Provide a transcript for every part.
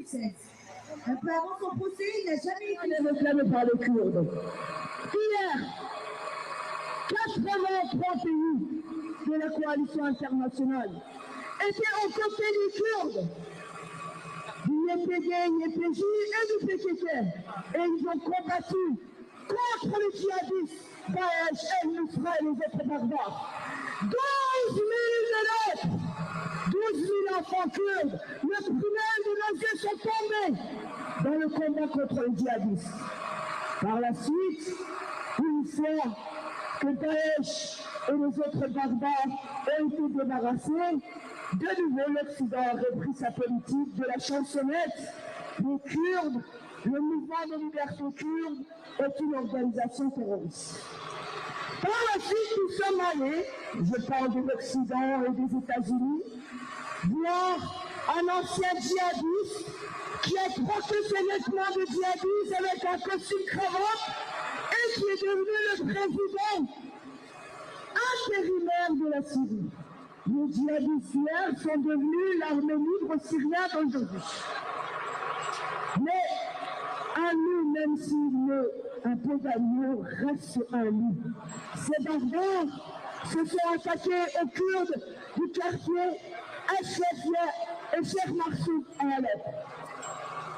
2016. Un peu avant son procès, il n'a jamais été réclamé par les Kurdes. Hier, 83 pays de la coalition internationale étaient aux côtés des Kurdes, du YPG, YPJ et du PKK. Et ils ont combattu contre les djihadistes, Daesh, El-Nusra et les autres barbares. 12 000 élèves, 12 000 enfants kurdes, le primaire de nos yeux sont tombés dans le combat contre les djihadistes. Par la suite, une fois que Daesh et les autres barbares ont été débarrassés, de nouveau l'Occident a repris sa politique de la chansonnette. Les Kurdes, le mouvement de liberté kurde, est une organisation terroriste. Par la suite, nous sommes allés, je parle de l'Occident et des États-Unis, voir un ancien djihadiste qui a troqué ses vêtements de djihadiste avec un costume cravate et qui est devenu le président intérimaire de la Syrie. Les djihadistes hier sont devenus l'armée libre syrienne d'aujourd'hui. Mais un loup, même s'il est un peu d'agneau, reste un loup. Ces barbares se sont attaqués aux Kurdes du quartier Ashrafia et Cheikh Marsoud à Alep.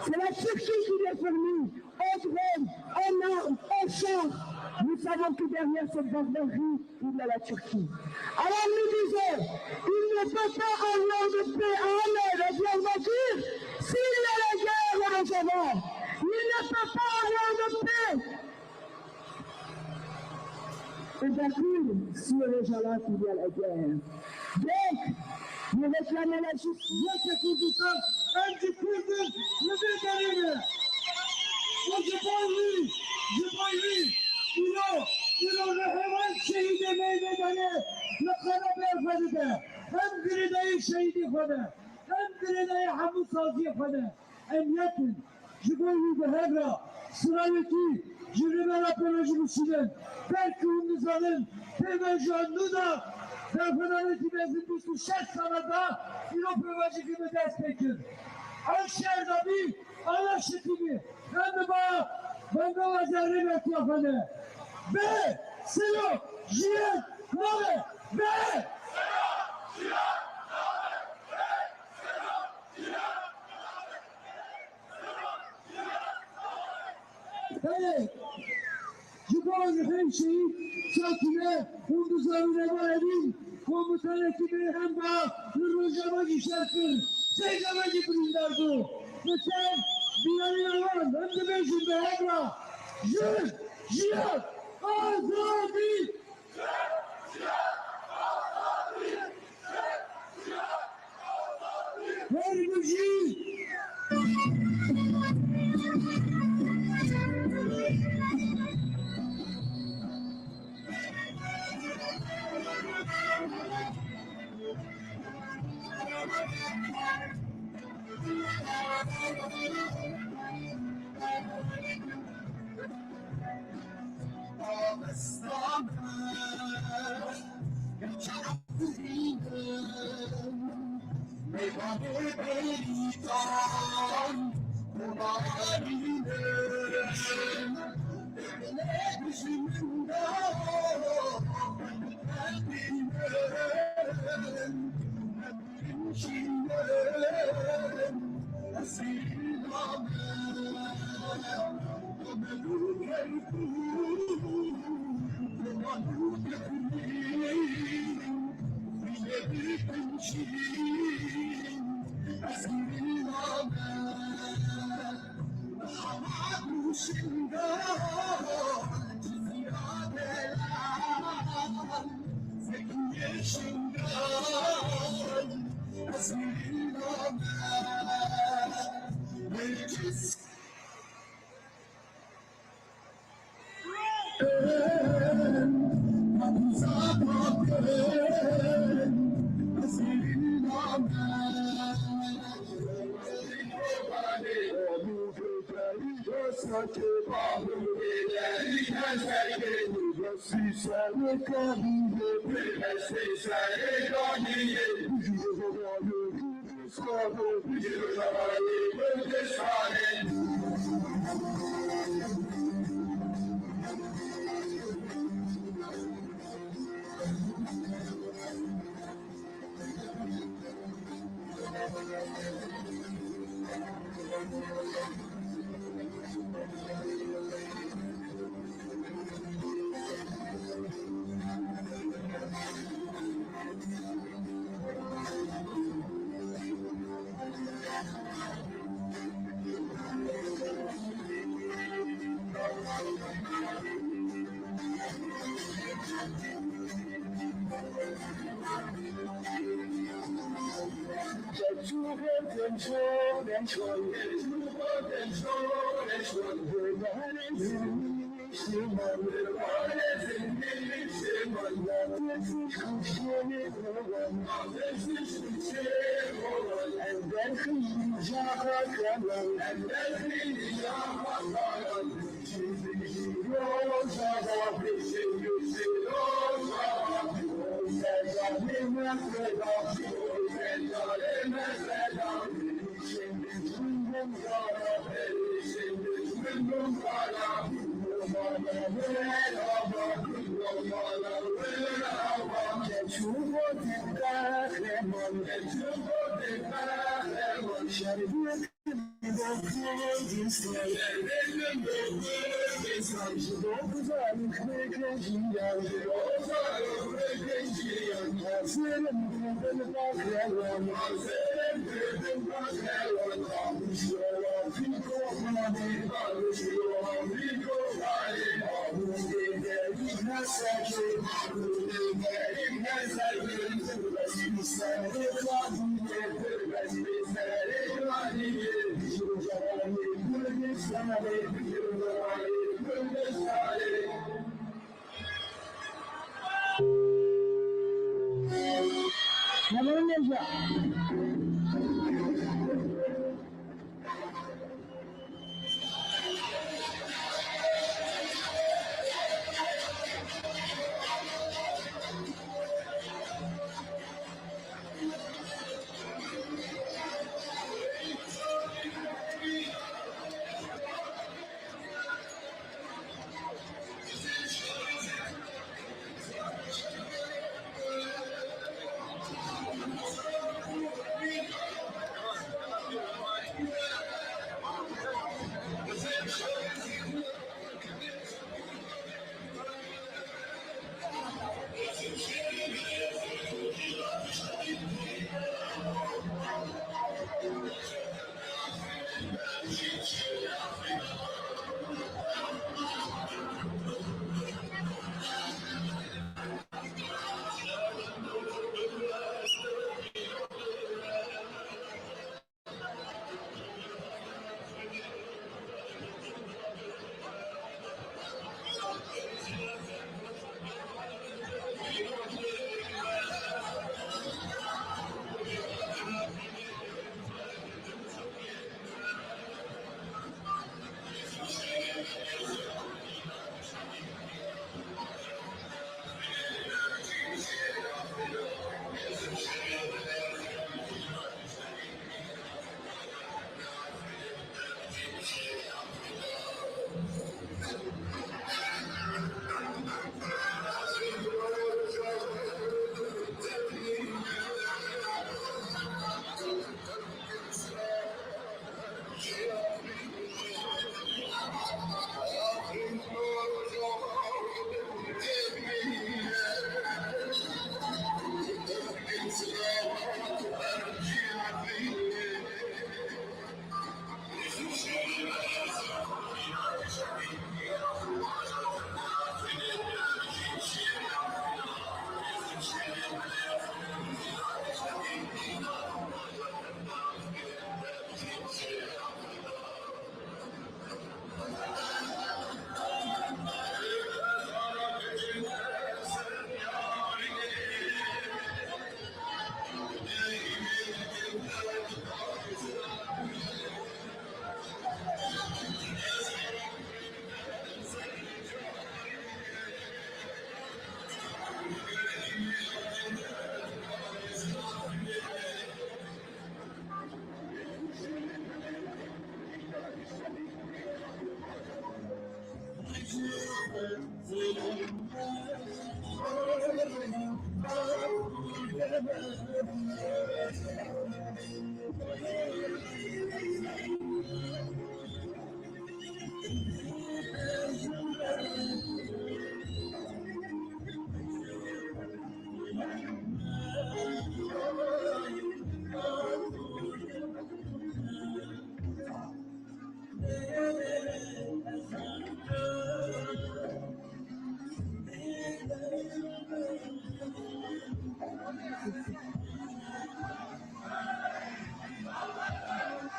C'est la Turquie qui les fournit en drones, en armes, en chars. Nous savons que derrière cette barbarie, il y a la Turquie. Alors nous disons, il ne peut pas avoir de paix à Ahmed, à Diyarbakir, s'il y a la guerre au Rojava. Il ne peut pas avoir de paix. Et Bakir, si le Rojava, il y a la guerre. Donc, nous réclamons la justice. İnan hemen şehide meyvedane lakana beyefendide hem birinayı şehidi fede hem birinayı hamut sazı fede emniyetin jiboyu behevra sırayeti jürime raporajımısının belki unuzanın pevenjanlı da performaneti bezindüstü şert sanada ino pevacı gibi destekir. Anşehir'de bir anlaşık gibi hem de bana Bangala zerre fede. B, Silo, Jiyad, Nave, B! Hey, Ciboğlu hemşeyi Çatine, Kunduzlarına varedin, komutan ekibi hem de Hırrojama gişertir, Zeygama gibirindardı. Geçen Binali Navan, hem de Mecnun'da Hebra, Jiyad, Azadi! Vergici!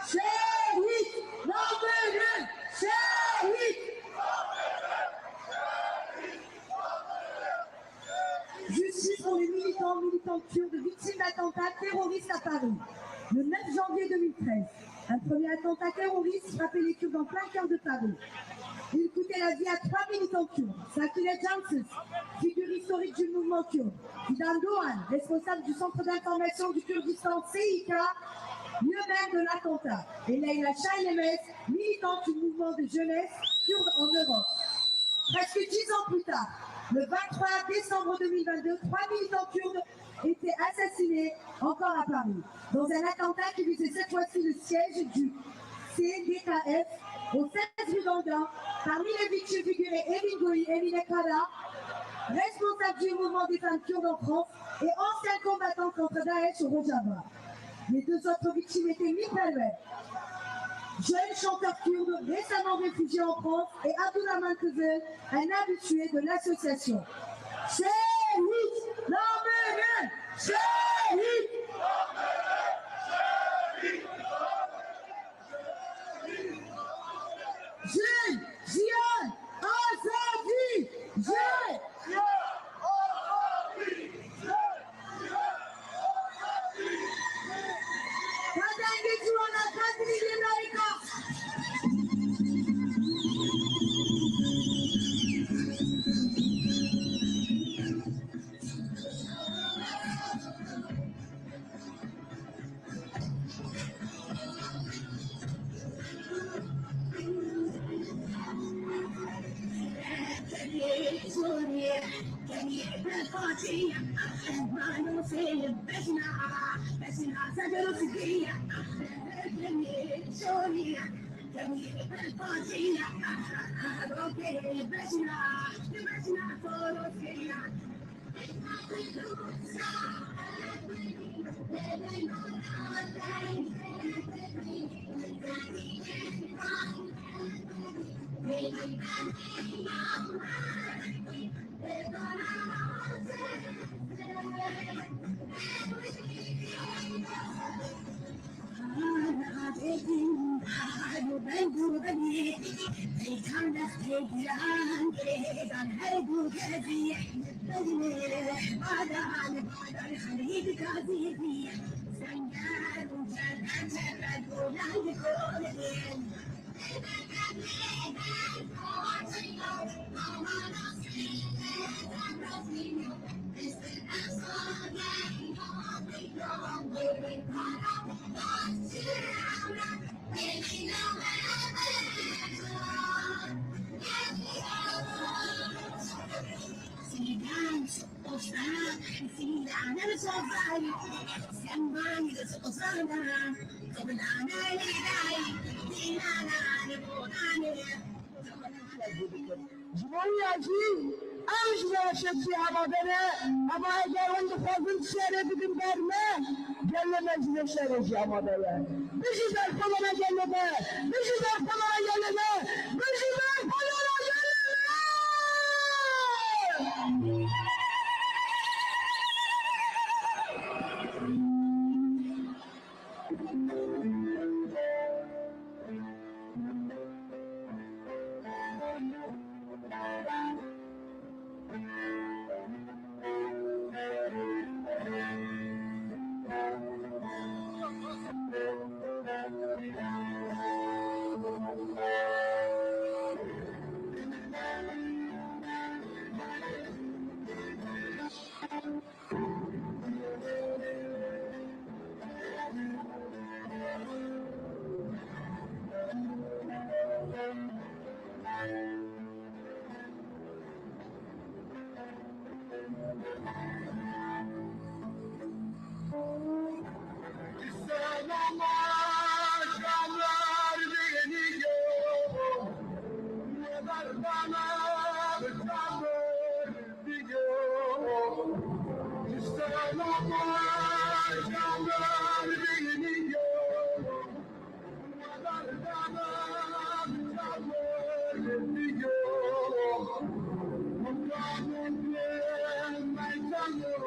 Şehit namını şehit. Justice pour les militants, militantes kurdes victimes d'attentats terroristes à Paris. Le 9 janvier 2013, un premier attentat terroriste frappait les Kurdes en plein cœur de Paris. Il coûtait la vie à 3 militants kurdes. Sakineh Jansus, figure historique du mouvement kurde. Fidan Doğan, responsable du centre d'information du Kurdistan CIK, lieu même de l'attentat. Et Leyla Şahinemez, militante du mouvement de jeunesse kurde en Europe. Presque 10 ans plus tard, le 23 décembre 2022, 3 militants kurdes étaient assassinés encore à Paris, dans un attentat qui visait cette fois-ci le siège du CDKF au 16 rue d'Anguin. Parmi les victimes figuraient Evin Goyi, Emine Kara, responsable du mouvement des femmes kurdes en France et ancien combattant contre Daesh au Rojava. Les deux autres victimes étaient Mipelwe, jeune chanteur kurde récemment réfugié en France, et Abdurrahman Közel, un habitué de l'association. Şehit namını şehit. Jeune, Jihan, Azadi, Jeune. Kadengi Juana, Kadri Lilaika. Cumhuriyeti amca şekli habere ama eğer onu fazla şerefinin verme gellemezine şerefi habere. Bizi de kolona gelleme, bizi de kolona gelleme, bizi de kolona gelleme. canlar deniyor. Neler bana canlar deniyor. İsteyen ama canlar deniyor. Neler bana canlar deniyor. Mutluluk ben canlarım.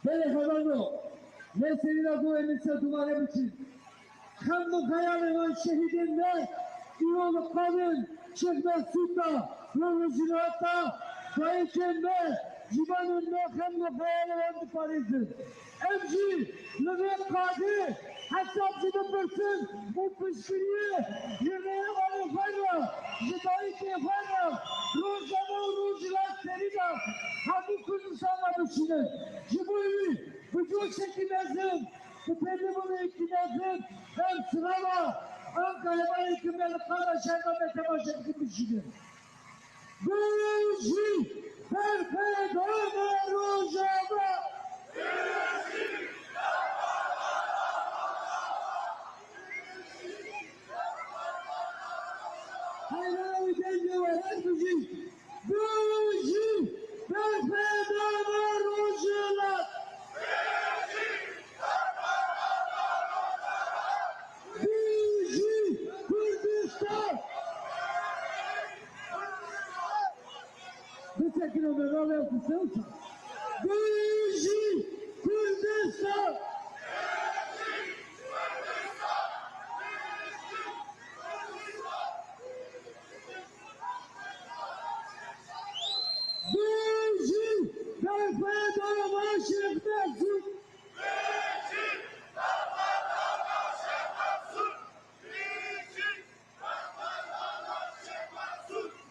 Telefonando, mesela bu emekse duvarı için. Kanlı Kaya'nın şehidinde İmalı Kadın Şekmet Sultan, Rojinata, Kayıkemme, Civan'ın Nökem Nöfe'ye hem Paris'i. Emci, Lüvet Kadi, hesapçını pırsın, bu pışkırıyı, yemeğe varı fayda, Zidayı kefayda, Rojama Rojilak Serida, Hadi Kürdistan'la düşünün. Cibu'yu, vücut çekilmezsin, Kupendi bunu ikilmezsin, hem sırala, Ankara'da hükümleri kardeşlerden ve tebaşet gitmiştir. Büyücü, Perpedone Rojama, Hayır, ödeniyor, her büyücü, Büyücü, Perpedone Rojama, Büyücü, Kürdistan. Bir çekin o beraber yapmışsın. Büyücü, Kürdistan. Büyücü, Perpedone Başık'tasın.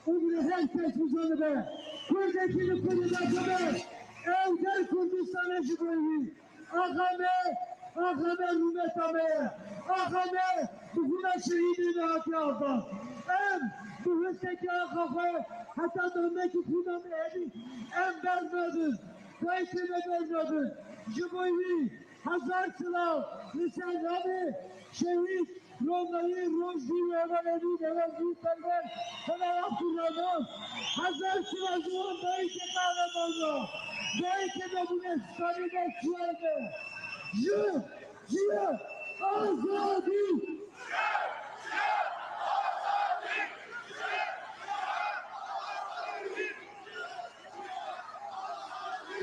Ömrü herkes uzanı be. Kurdekini kurulası be. Evder Kürdistan'a Cibu'yu. Ağame Rumetame. Ağame Buhuna şehidini haki aldı. Bu hıstaki ağafe hatta dönmeki kunamı eli vermedin. Kayıtını vermedin. Cibu'yu Hazar Sılav, Nisan Rabi, Şehit, Roma'yı, Rojdi'yi, Emel'ini, Emel'ini, Sana Abdurrahman, Hazar Sıla'cığım, belki kahramanı, belki de bu nesliyle çiğerde. Azadi!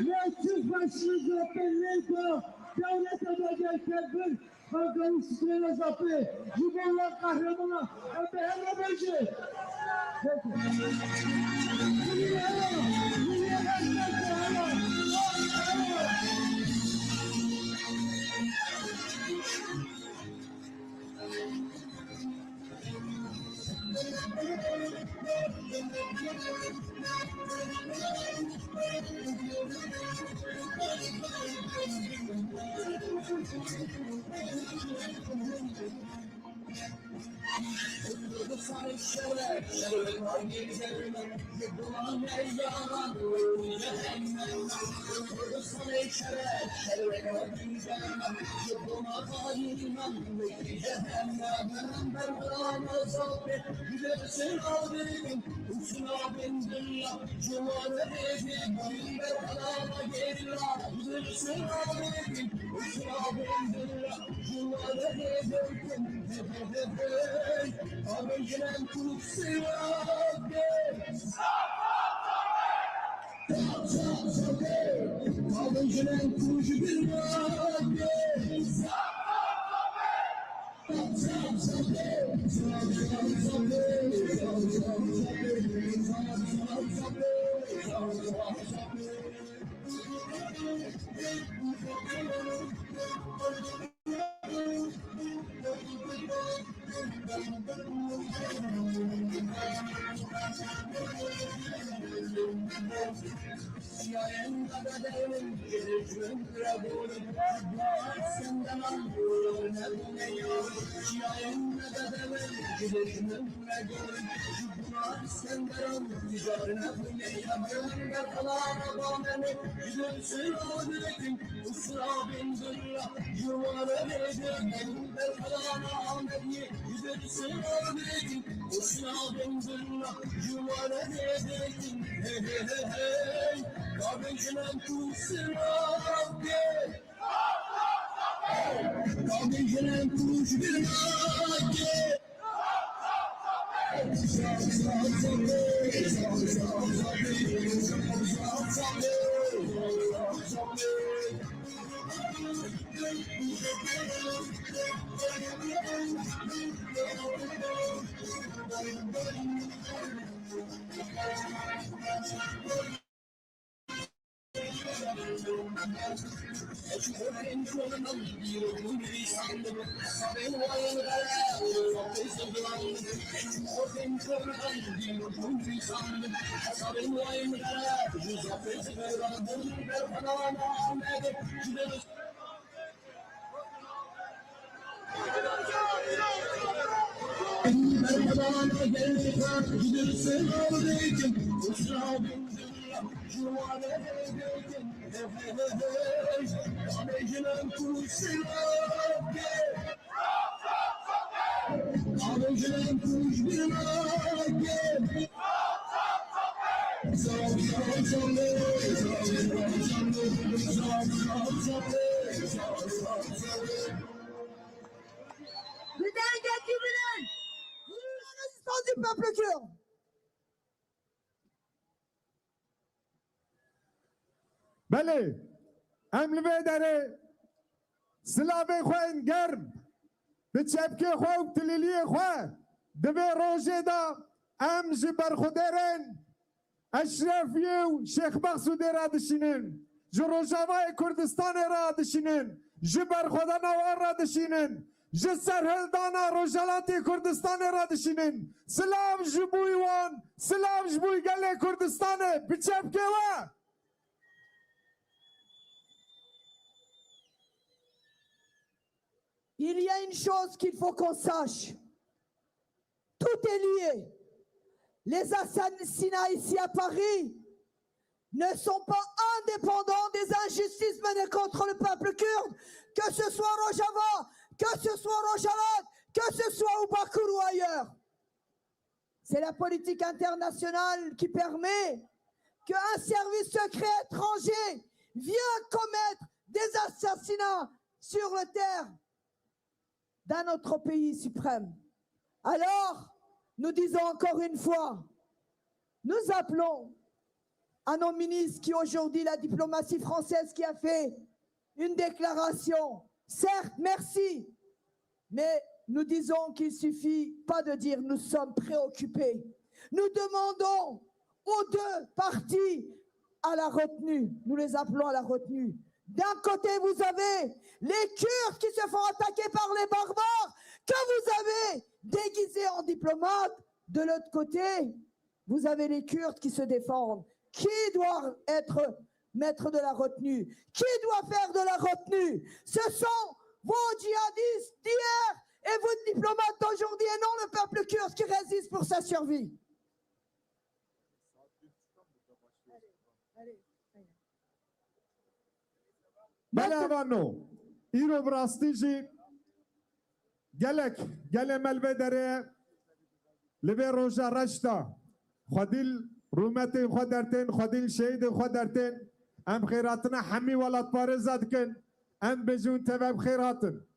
Ne Türk başınıza belirli devlet edecek tedbir, Hakkari Sıkı'na zapı, Ciboğlar kahramana, Ömer Beyci. Peki. Du peuple kurde. بله امل بدره سلاوی خوین گرم به چپکی خو و تلیلی خو دبی روژه دا ام جبر خودرن اشرفی و شیخ مقصود را دشینن جروجاوای کردستان را دشینن جبر خدا نوار را دشینن جسرهلدانا روجالاتی کردستان را دشینن سلام جبوی وان سلام جبوی گله کردستان به چپکی و Il y a une chose qu'il faut qu'on sache. Tout est lié. Les assassinats ici à Paris ne sont pas indépendants des injustices menées contre le peuple kurde, que ce soit Rojava, que ce soit Rojavat, que ce soit au Bakour ou ailleurs. C'est la politique internationale qui permet qu'un service secret étranger vienne commettre des assassinats sur le terre dans notre pays suprême. Alors, nous disons encore une fois, nous appelons à nos ministres qui aujourd'hui, la diplomatie française qui a fait une déclaration, certes, merci, mais nous disons qu'il ne suffit pas de dire nous sommes préoccupés. Nous demandons aux deux parties à la retenue, nous les appelons à la retenue. D'un côté, vous avez les Kurdes qui se font attaquer par les barbares, que vous avez déguisés en diplomates. De l'autre côté, vous avez les Kurdes qui se défendent. Qui doit être maître de la retenue? Qui doit faire de la retenue? Ce sont vos djihadistes d'hier et vos diplomates d'aujourd'hui et non le peuple kurde qui résiste pour sa survie. بله وانو ایرو براستی جی گله ملوه داره لبه روژا رشتا خودیل رومتی خود درتین خودیل شهید خود درتین ام خیراتنا حمی ولاد پارزاد کن ام بجون تبب خیراتن.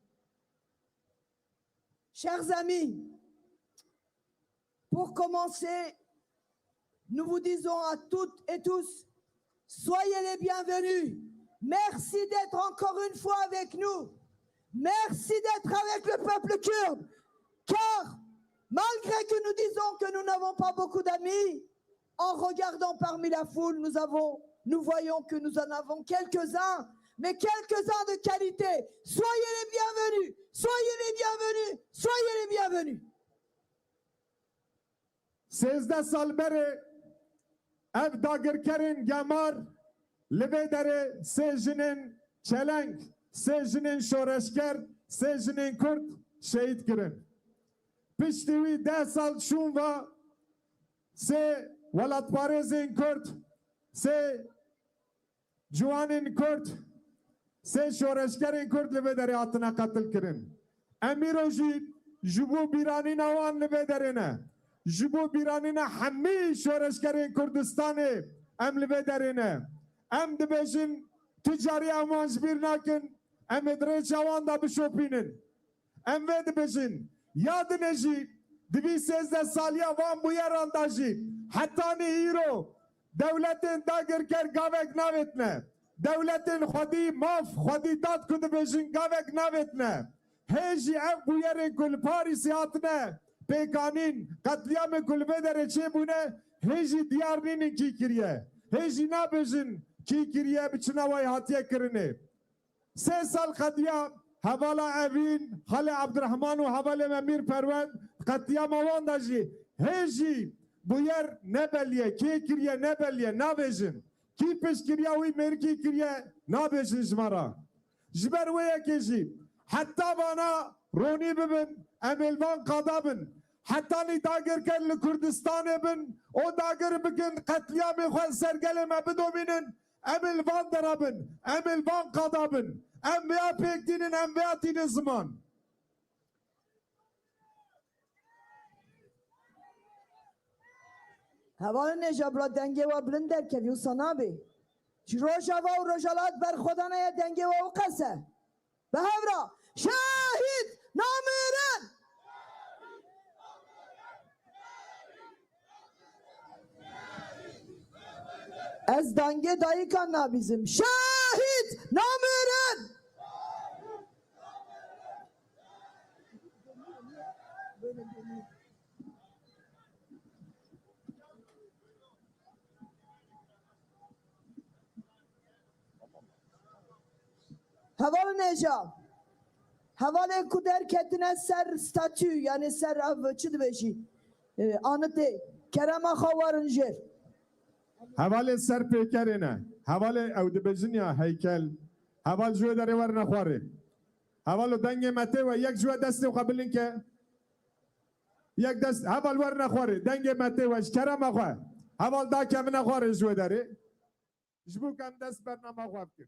Chers amis, pour commencer, nous vous disons à toutes et tous, soyez les bienvenus. Merci d'être encore une fois avec nous. Merci d'être avec le peuple kurde. Car, malgré que nous disons que nous n'avons pas beaucoup d'amis, en regardant parmi la foule, nous voyons que nous en avons quelques-uns, mais quelques-uns de qualité. Soyez les bienvenus. Soyez les bienvenus. Soyez les bienvenus. 13 سال بره اف داگرکرین گمار لبه داره سه جنین چلنگ سه جنین شورشگر سه جنین کرد شهید کرن پشتیوی 10 سال شون و سه ولاد پارزین کرد سه جوانین کرد سه شورشگرین کرد لبه داره آتنا قتل کرن امیرو جبو بیرانی نوان لبه داره نه جبو بیرانی نه همی شورشگرین کردستانه ام لبه داره نه ام دبیجن تجاری امانج بیر ناکن ام ادره چوان دا بشوپینن ام وید بجن یاد نجی دوی 13 سالیا وان بویران داجی حتی نی ایرو دولتین داگر کر گاوک ناویتنه دولتین خودی ماف خودی داد کد بجن گاوک ناویتنه هیجی اف بویرین کل پاری سیاتنه pekanin katliam kulübe derece bune heji diyarinin ki kiriye heji nabejin ki kiriye biçine vay hatiye kirini 3 sal katliam havala evin hale Abdurrahman ve havale Memir Pervend katliam avandajı heji bu yer ne belliye ki kiriye ne belliye nabejin ki peş kiriye uy merki kiriye nabejin jmara jber ve yekeji hatta bana roni bibin emelvan kadabın hatta ni dagir kel Kürdistan bin o dagir bikin katliamı xwe sergeleme bidominin emelvan derabın emelvan kadabın emveya pekdinin emveya tinin zaman هوا نجابلا دنگه و بلندر که ویو سنابی روژاوا و روژالات بر خودانه دنگه و قصه به هورا شاهد نامیرن از دنگه دایی کن نابیزم شاهد نامیرن Havalı neca. Havalı kuder ketine ser statü yani ser av çıdveji. Anıtı. Kerema xavarınjır. havale ser pekerine havale evdibejin ya heykel haval jwe deri var nakhwari havalo denge mete ve yek jwe desti qabilin ke yek dest haval var nakhwari denge mete ve kerema khwa haval da kemine khwari jwe deri jbu kam dest bernama khwafkir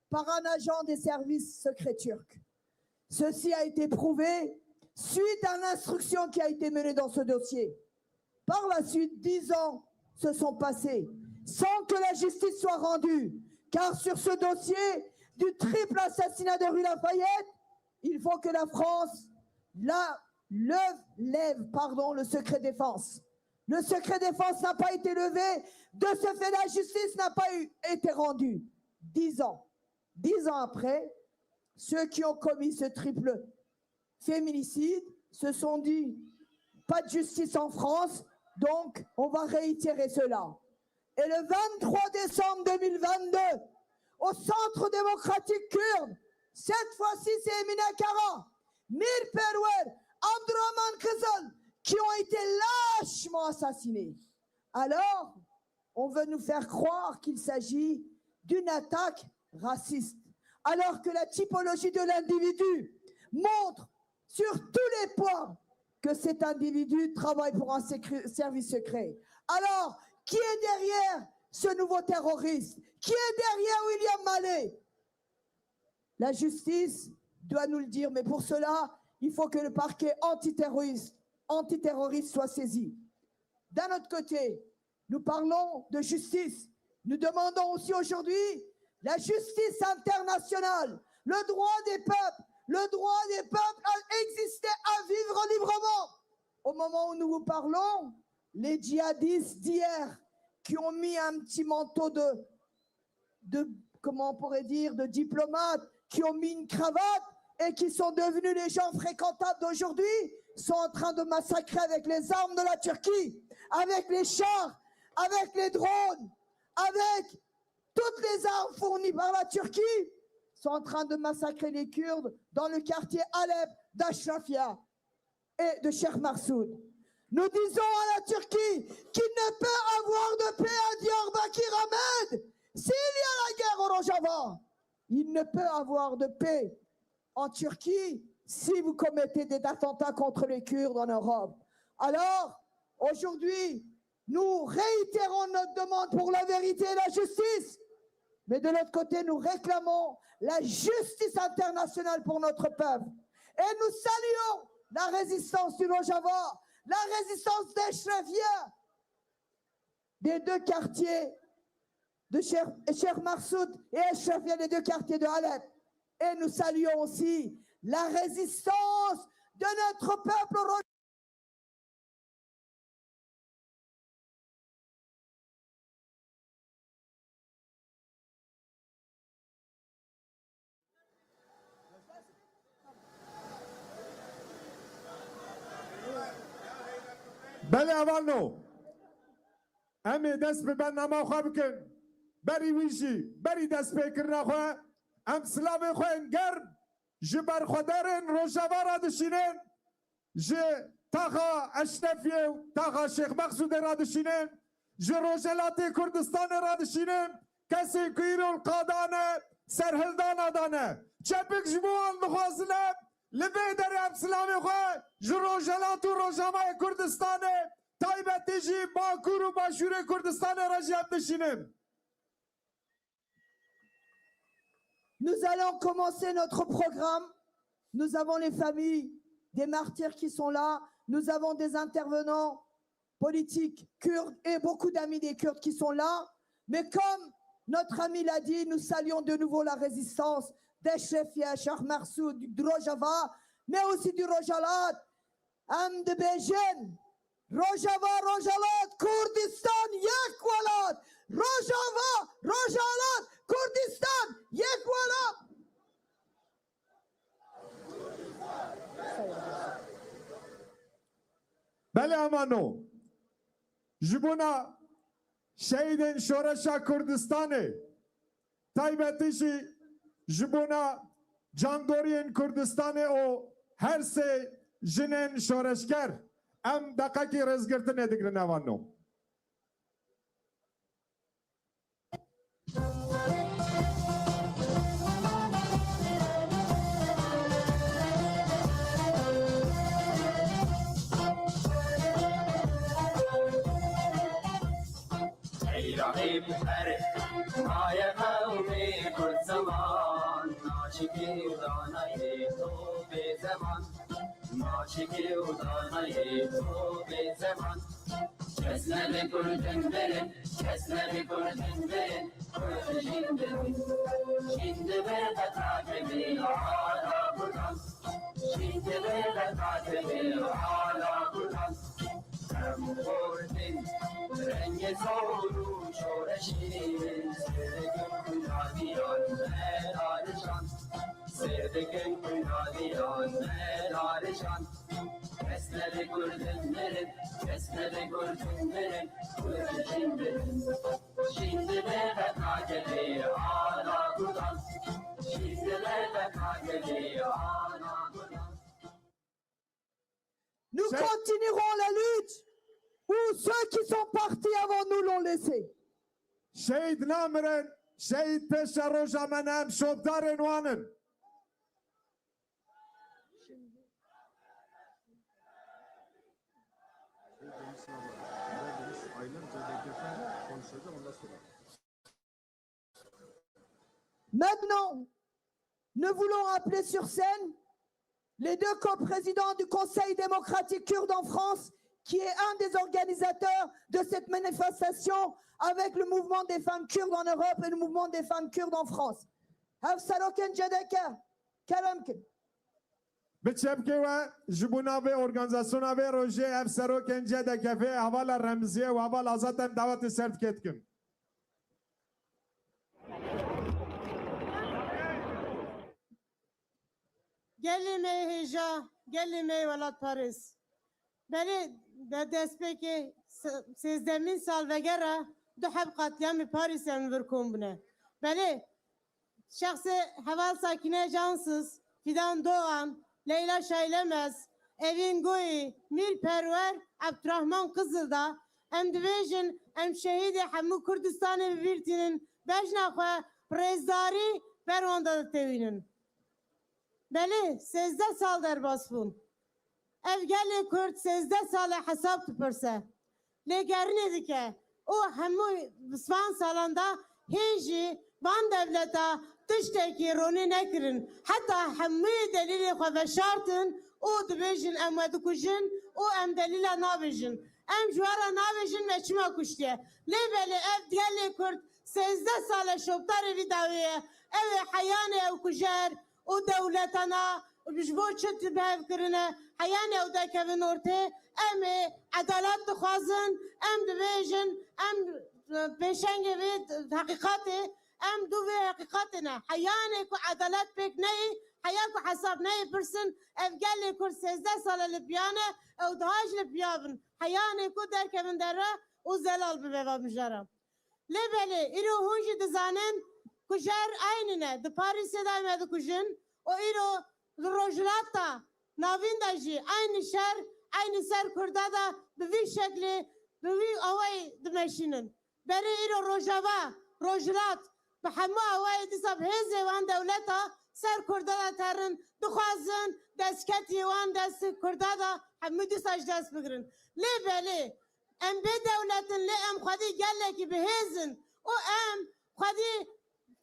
Par un agent des services secrets turcs. Ceci a été prouvé suite à l'instruction qui a été menée dans ce dossier. Par la suite, 10 ans se sont passés sans que la justice soit rendue. Car sur ce dossier du triple assassinat de rue Lafayette, il faut que la France lève le secret défense. Le secret défense n'a pas été levé. De ce fait, la justice n'a pas été rendue. 10 ans. 10 ans après, ceux qui ont commis ce triple féminicide se sont dit pas de justice en France, donc on va réitérer cela. Et le 23 décembre 2022, au Centre démocratique kurde, cette fois-ci c'est Emine Kara, Mir Perwer, Abdurrahman Kızıl, qui ont été lâchement assassinés. Alors, on veut nous faire croire qu'il s'agit d'une attaque raciste, alors que la typologie de l'individu montre sur tous les points que cet individu travaille pour un service secret. Alors, qui est derrière ce nouveau terroriste? Qui est derrière William Malé? La justice doit nous le dire, mais pour cela, il faut que le parquet antiterroriste soit saisi. D'un autre côté, nous parlons de justice. Nous demandons aussi aujourd'hui la justice internationale, le droit des peuples à exister, à vivre librement. Au moment où nous vous parlons, les djihadistes d'hier qui ont mis un petit manteau comment on pourrait dire, de diplomates, qui ont mis une cravate et qui sont devenus les gens fréquentables d'aujourd'hui, sont en train de massacrer avec les armes de la Turquie, avec les chars, avec les drones, avec toutes les armes fournies par la Turquie, sont en train de massacrer les Kurdes dans le quartier Alep d'Ashrafia et de Cheikh Marsoud. Nous disons à la Turquie qu'il ne peut avoir de paix à Diyarbakir Ahmed s'il y a la guerre au Rojava. Il ne peut avoir de paix en Turquie si vous commettez des attentats contre les Kurdes en Europe. Alors, aujourd'hui, nous réitérons notre demande pour la vérité et la justice. Mais de l'autre côté, nous réclamons la justice internationale pour notre peuple. Et nous saluons la résistance du Rojava, la résistance d'Echrefieh, des deux quartiers de Cheikh Marsoud et Echrefieh, les deux quartiers de Alep. Et nous saluons aussi la résistance de notre peuple. بله اولو امی دست به برنامه خواه بکن بری ویجی بری دست بکرنا خواه ام سلام خواه گرم جبر خودرین روشوارا دشینین جه تاخا اشرفیه و تاخا شیخ مقصود را دشینین جه روشلات کردستان را دشینین کسی کیرو القادانه سرهلدان آدانه چپک جبوان بخوازنه لبه در ام سلام خواه جه روشلات و روشامای کردستانه تایبتی جی باکور و باشور کردستان را جیب دشینین. Nous allons commencer notre programme. Nous avons les familles des martyrs qui sont là. Nous avons des intervenants politiques kurdes et beaucoup d'amis des Kurdes qui sont là. Mais comme notre ami l'a dit, nous saluons de nouveau la résistance d'Echrefieh, Cheikh Marsoud, du Rojava, mais aussi du Rojalat, de Bejen, Rojava, Rojalat, Kurdistan, Yekwalat, Rojava, Rojalat, Kurdistan, Yekwalat. بله امانو جبونا شهیدین شورشا کردستانه تایبتیشی جبونا جاندورین کردستانه او هر سه جنین شورشگر ام دقیقی رزگرتنه دگرن اوانو رقيب فرح يا قومي كل زمان ناشكي ودانا يتوب زمان ناشكي ودانا يتوب زمان كسنا بكل جنبين كسنا بكل جنبين كل جنبين شند بيتك عجبي على بلان شند بيتك عجبي على بلان كم رنگ زورو شورشین سردگم کنادیان ملارشان سردگم کنادیان ملارشان کسنه بگردن مرن کسنه بگردن مرن کردشین برن شینده به بکاگلی آلا گودان شینده به بکاگلی آلا گودان. Nous continuerons la lutte où ceux qui sont partis avant nous l'ont laissé. شهید نامرن شهید پیش روژا منم شبدار وانن Maintenant, nous voulons appeler sur scène les deux coprésidents du Conseil démocratique kurde en France, qui est un des organisateurs de cette manifestation avec le mouvement des femmes kurdes en Europe et le mouvement des femmes kurdes en France. Hafsaroken Jedeke, Karamkin. بچبکه و جبونا به ارگانزاسیونا به روژه افسرو کنجه دکفه حوال رمزیه و حوال آزادم دعوت سرد کتکن گلمه هجا گلمه ولاد پاریس بله به دست که 13 سال وگره دو حب قتلیان پاریس ورکون بونه بله شخص حوال ساکنه جانسız Fidan Doğan Leyla Şaylemez Evin Goyi Mir Perver Abdurrahman Kızılda em dibêjin em şehîdê hemû Kurdistanê birtînin bejna xwe rêzdari berwanda ditewînin. Belê 13 sal derbas bûn. Ev gelê Kurd 13 salê hesab dipirse. Lêgerinê dike û hemû svan salan da hên jî van devleta tiştekî ronî nekirin. Heta hemû delîlê xwe veşartin û dibêjin em we dikujin o em delila nabijin. Em jwara nabijin meçma kuştiye. Lebeli ev diyali Kürt 13 sale şoptar evi daviye. Ev hayane ev kujer o devletana bijbo çıt bev kirine. Hayane ev da kevin orte. Em adalet dıkhazın. Em dibêjin. Em peşenge ve hakikati. Em du ve hakikatine. Hayane ku adalet pek neyi. Hayal ku hesap neyi birsin. Ev gelli Kürt 13 sale lipyane. Ev dahaj lipyabın. Hayane ku derkevin derre. O zelal biveva müjara. Lebeli, iro hunji dizanen, kujer aynine, de Paris'e daimedi kujin, o iro rojlata, navindaji, aynı şer, aynı ser kurdada, bir şekli, bir avay dimeşinin. Beri iro rojava, rojlat, بحمو اوای دیساب هزه وان دولتا سر کردادا ترن دخوازن دستکتی وان دست کردادا همو دیساج دست بگرن لی بلی ام به دولتن لی ام خودی گله کی بهزن او ام خودی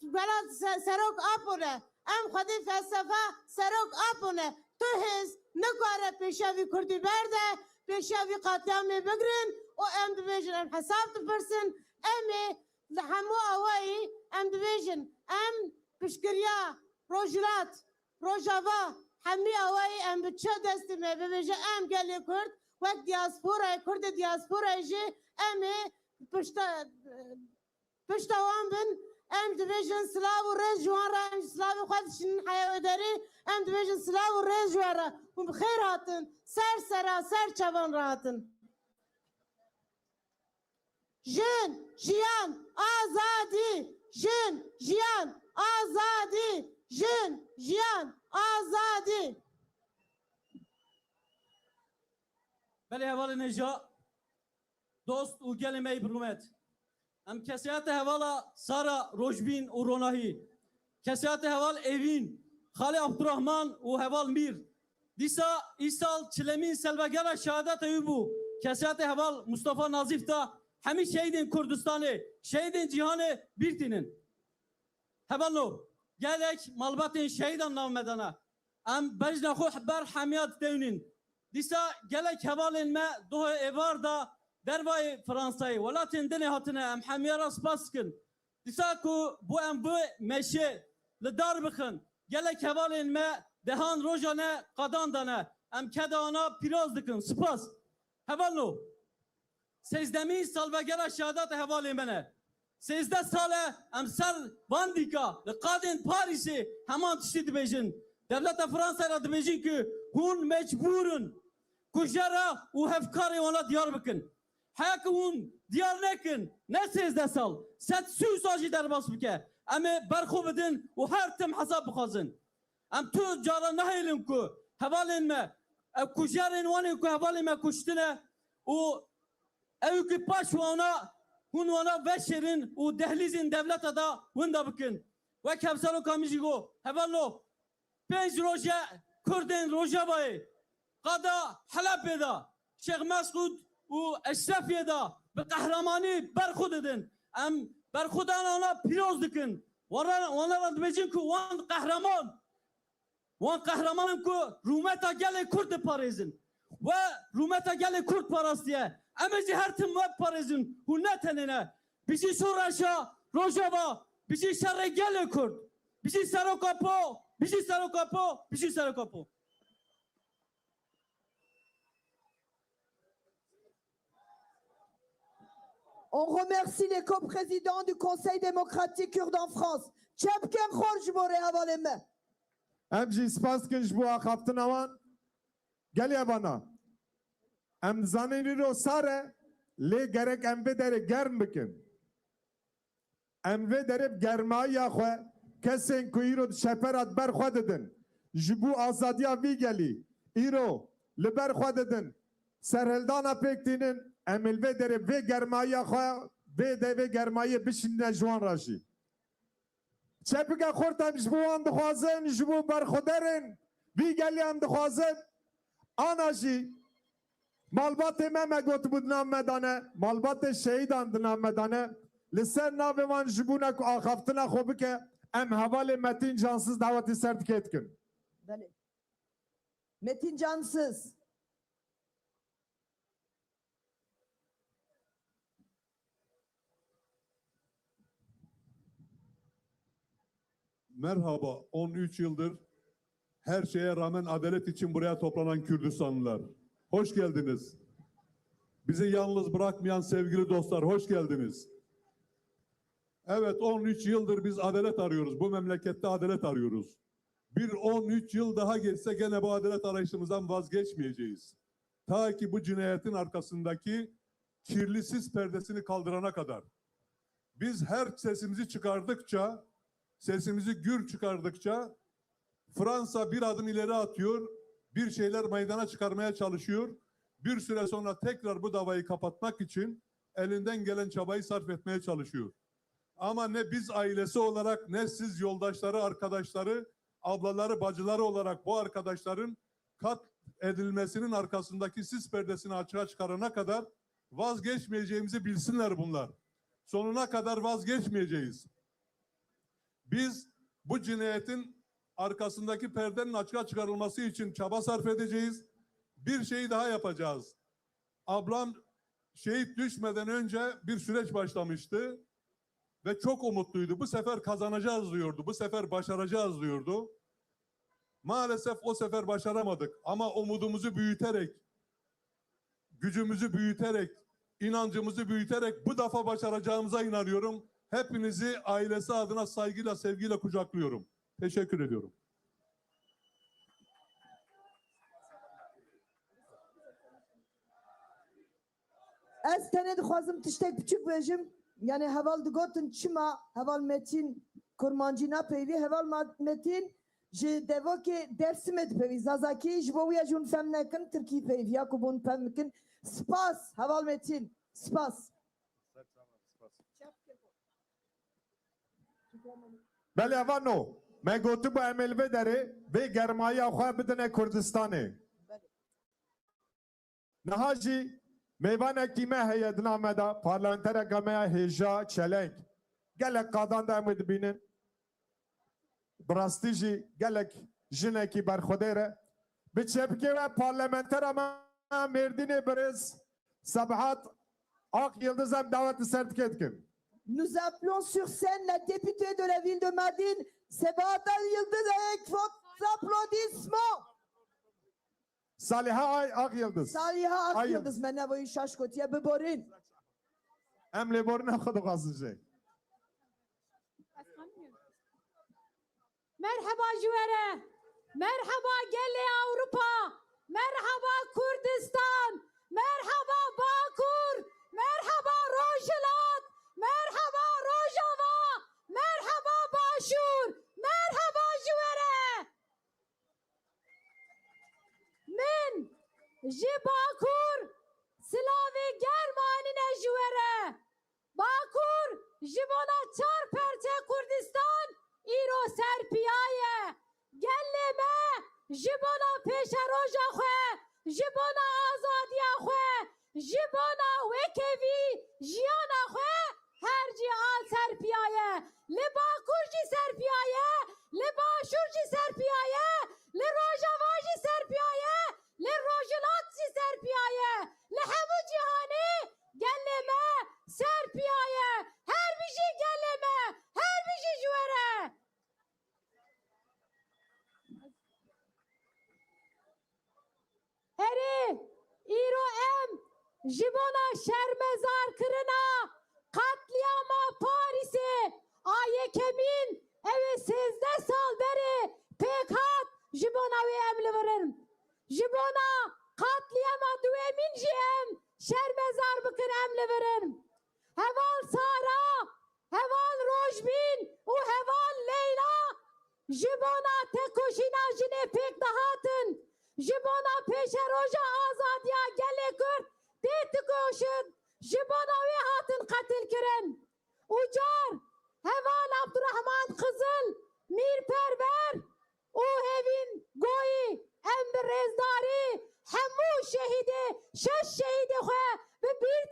بلاد سروک آپونه ام خودی فلسفه سروک آپونه تو هز نکاره پیشاوی کردی برده پیشاوی قاطعامی بگرن او ام دبیجن ام حساب تپرسن امی لحمو اوایی ام دبیجن ام پشکریا روجرات روجاوا همی اوایی ام بچه دستی می ببیجه ام گلی کرد وقت دیاسپورا کرد دیاسپورا جی امی پشتوان بن ام دبیجن سلاو و رز جوان را ام سلاو خودشن حیاو داری ام دبیجن سلاو و رز جوان را و بخیر هاتن سر سرا سر چوان راهاتن جن جیان آزادی جن جیان آزادی جن جیان آزادی بله حوالی نجا دوست و گل می برومت ام کسیات حوالا سارا روشبین و روناهی کسیات حوال اوین خالی عبدالرحمن و حوال میر دیسا ایسال چلمین سلوگرا شهادت ایبو کسیات حوال مصطفی نازیف دا همی شهیدین کردستانی شهیدین جهانی بیرتینین حوالو گلک مالباتین شهیدان نامدانا ام بجنا خو حبر حمیات دونین دیسا گلک حوالین ما دوه ایوار دا دروای فرانسایی ولاتین دنی هاتنه ام حمیارا سپاس کن دیسا کو بو ام بو مشه لدار بخن گلک حوالین ما دهان روژانه قدان دانه ام کده آنا پیراز دکن سپاس حوالو 13 سالوگرا شهادت حوالی منه 13 ساله ام سر واندیکا لقادین پاریسی همان تشتی دبیجن devlet Fransa ile dibêjin ki hûn mecburun ku jera û hevkarê wana diyar bikin. Heye ki hûn diyar nekin ne 13 sal, 700 sal jî derbas bike. Em ê berxwe bidin û her tim hesab bixwazin. Em tu cara nehêlin ku hevalên me ev kujerên wanê ku hevalê me kuştine û ew ku paş wana hûn wana veşerin û dehlîzên devleta da hûn da bikin. Wek hevsaloka min jî got hevalo 5 roje Kurdên Rojavayê qada Helepê da Şeyx Mesûd û Eşrefiyê da bi qehremanî berxwe didin. Em berxwedan wana pîroz dikin. Wana dibêjin ku wan qehreman wan qehremanin ku rûmeta gelê Kurd diparêzin. Ve rûmeta gelê Kurd parastiye. Em ê jî her tim wek parêzin hûn ne tenêne. Bijî şoreşa Rojava, bijî şerê gelê Kurd, bijî serokapo, bijî serokapo, bijî serokapo. On remercie les coprésidents du Conseil démocratique kurde en France. Tchepken Khorjbore avant les mains. Em jî spas kin ji bo axaftina wan geliye bana. Em zanîn îro sar e lê gerek em vê derê germ bikin. Em vê derê germayiya xwe kesên ku îro şeperat ber xwe didin. Ji bo azadiya vî gelî îro li ber xwe didin. Serhildana pêk tînin em ê vê derê vê germayiya xwe vê devê germayiyê bişîne ji wan re jî. Çepike xurt em ji bo wan dixwazin ji bo berxwederên vî gelî em dixwazin ana jî malbatê me gotibû di nav me dane malbatê şehîdan di nav me dane li ser navê wan ji bûne ku axaftina xwe bike em hevalê Metin Cansız davetî ser dikê dikin. Metin Cansız. Merhaba, 13 yıldır her şeye rağmen adalet için buraya toplanan Kürdistanlılar. Hoş geldiniz. Bizi yalnız bırakmayan sevgili dostlar, hoş geldiniz. Evet, 13 yıldır biz adalet arıyoruz. Bu memlekette adalet arıyoruz. Bir 13 yıl daha geçse gene bu adalet arayışımızdan vazgeçmeyeceğiz. Ta ki bu cinayetin arkasındaki kirli sis perdesini kaldırana kadar. Biz her sesimizi çıkardıkça, sesimizi gür çıkardıkça Fransa bir adım ileri atıyor, bir şeyler meydana çıkarmaya çalışıyor. Bir süre sonra tekrar bu davayı kapatmak için elinden gelen çabayı sarf etmeye çalışıyor. Ama ne biz ailesi olarak, ne siz yoldaşları, arkadaşları, ablaları, bacıları olarak bu arkadaşların kat edilmesinin arkasındaki sis perdesini açığa çıkarana kadar vazgeçmeyeceğimizi bilsinler bunlar. Sonuna kadar vazgeçmeyeceğiz. Biz bu cinayetin arkasındaki perdenin açığa çıkarılması için çaba sarf edeceğiz. Bir şey daha yapacağız. Ablam şehit düşmeden önce bir süreç başlamıştı ve çok umutluydu. Bu sefer kazanacağız diyordu. Bu sefer başaracağız diyordu. Maalesef o sefer başaramadık ama umudumuzu büyüterek, gücümüzü büyüterek, inancımızı büyüterek bu defa başaracağımıza inanıyorum. Hepinizi ailesi adına saygıyla, sevgiyle kucaklıyorum. Teşekkür ediyorum. Ez tenê dixwazim tiştek biçûk bêjim. Yani heval digotin çima heval Metin Kurmancî napeyvî, heval Metin ji devokê Dêrsimê dipeyvî. Zazakî ji bo wî jûn fem nekin, Tirkî peyviya ku bûn fem bikin. Spas heval Metin, spas. Belê vano, me gotibo em ê li vê derê vê germaya xwe bidine Kurdistanê. Niha jî mêvanekî me heye dina me de parlamentereka me ya Hêja Çelenk. Gelek qadan da em ê dibînin. Bi rastî jî gelek jinekî berxwedê re. Bi çepkê ve parlamentera me Mêrdînê Birêz Sebhat Ak Yıldız em davet sertikê dikin. Nous appelons sur scène la députée de la ville de Mardin, Sebahat Yıldız, avec vos applaudissements. Saliha Ay Ak Yıldız. Saliha Ak Ay Yıldız, me nevoyî şaş gotiye biborin. Em lê borîna xwe dixwazin jê. Merhaba Jüvere, merhaba Gelle Avrupa, merhaba Kurdistan, merhaba Bakur, merhaba Rojhilat, merhaba Rojava, merhaba Başur, merhaba Jüvere. Min ji Bakur Silavê Germanîne Jüvere. Bakur ji bona çar perçe Kurdistan îro serpiyaye. Gelle me ji bona pêşeroja xwe, ji bona azadiya xwe, ji bona wekevî jiyana xwe her cî an serpiyaye. Li Bakur jî serpiyaye, li Başur jî serpiyaye, li Rojava jî serpiyaye, li Rojhilat jî serpiyaye. Li hemû cîhanê gelle me serpiyaye. Her bir jî gelle me, her bir jî ji were. Herî îro em ji bona şermezar kirina qatliyama Parîsê a yekemîn ew ê 13 sal berê pêk hat ji bona wê em li virin. Ji bona qatliyama duêmîn jî em şermezar bikin em li virin. Heval Sara, heval Rojbîn û heval Leyla ji bona tekoşîna jinê pêk dihatin. Ji bona pêşeroja azadiya gelê Kurd tê tikoşin. Ji bona wê hatin qetil kirin. Û car heval Abdurrahman Kızıl, Mirperver û hevîn goyî em bi rêzdarî hemû şehîdê, 6 şehîdê xwe bi bîr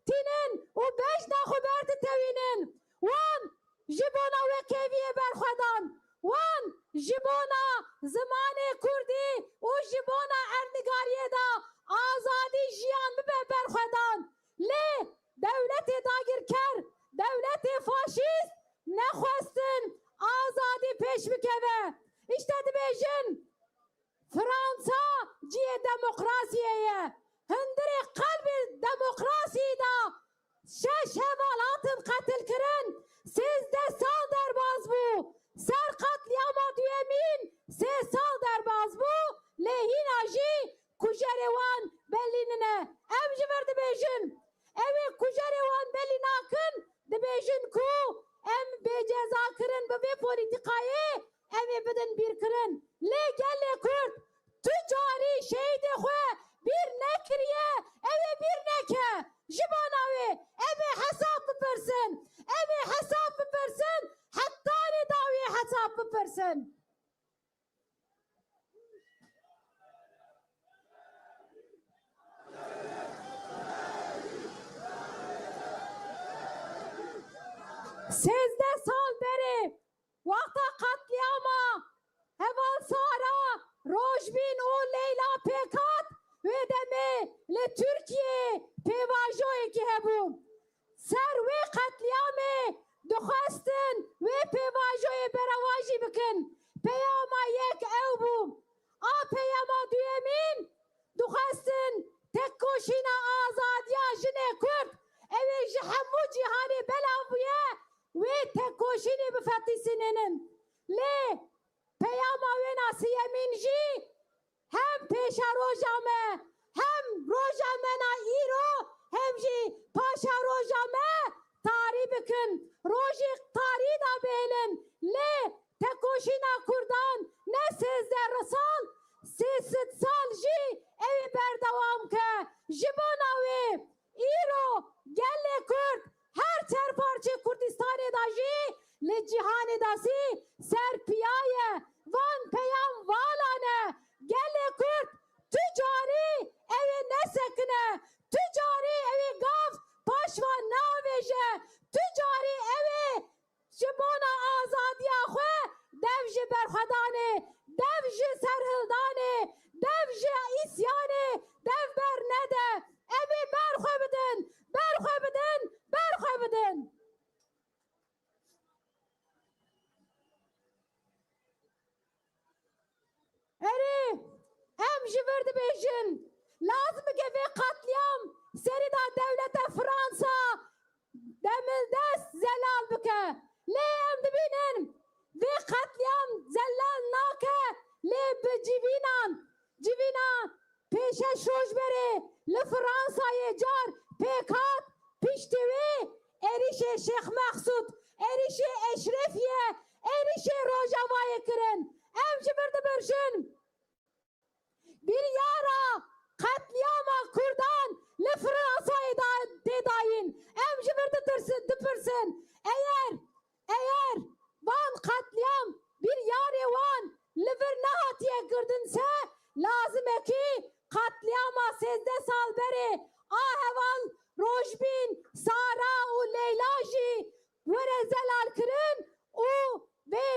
tînin û 5 daxwe bertitewînin. Wan ji bona wekeviyê berxwedan. Wan ji bona zimanê Kurdî û ji bona erdnigariyê da azadî jiyan bibe berxwedan. Lê dewletê dagirker, dewletê faşîst nexwestin azadî politikayı evi bedin bir kırın. Le gelle Kürt tücari şeydi xwe bir nekiriye evi bir neke. Jibanavi evi hesap bipirsin. Evi hesap bipirsin. Hatta ne davi hesap bipirsin. Sezde sal beri vakta katliama heval sara rojbin o Leyla Pekat ve deme le Türkiye pevajoy ki hebum ser ve katliame duhastin ve pevajoy beravaji bikin peyama yek evbum a peyama düyemin duhastin tek koşina azadiya jine Kürt evi jihemmu cihani belavuye ve tek koşini bifetisinin le peyama ve nasiyemin ji hem peşa rojame hem rojamena iro hem ji paşa rojame tarih bikin roji tarih da beğenin le tek koşina kurdan ne sizde rısal sisit sal ji evi berdavam ke jibona ve iro gelle Kürt her serparçe Kurdistan'ı da ji le cihanı da si serpiyaye van peyam valane gelle Kürt tücari evi ne sekine tücari evi gav paşva naveje tücari evi jibona azadiya xwe devji berxedane devji serhildane devji isyane dev ber nede evi berxwe bidin berxwe bidin berxwe bidin. Eri em ji verdi bejin lazım ki ve katliam seri da devlete Fransa demildes zelal bike le em dibinin ve katliam zelal nake le bicivinan civina peşe şojberi le Fransa'ya car pekat piştivi erişe Şeyh Maksud erişe Eşrefiye erişe Rojava'ya kirin em ji verdi bejin bir yara katliama kurdan le Fransa'yı da dedayin em ji verdi dıpırsın eğer van katliam bir yare van le ver nahatiye girdinse lazım ki katliama sezde sal beri aheval rojbin Sara u Leylaji vere zelal kirin u ve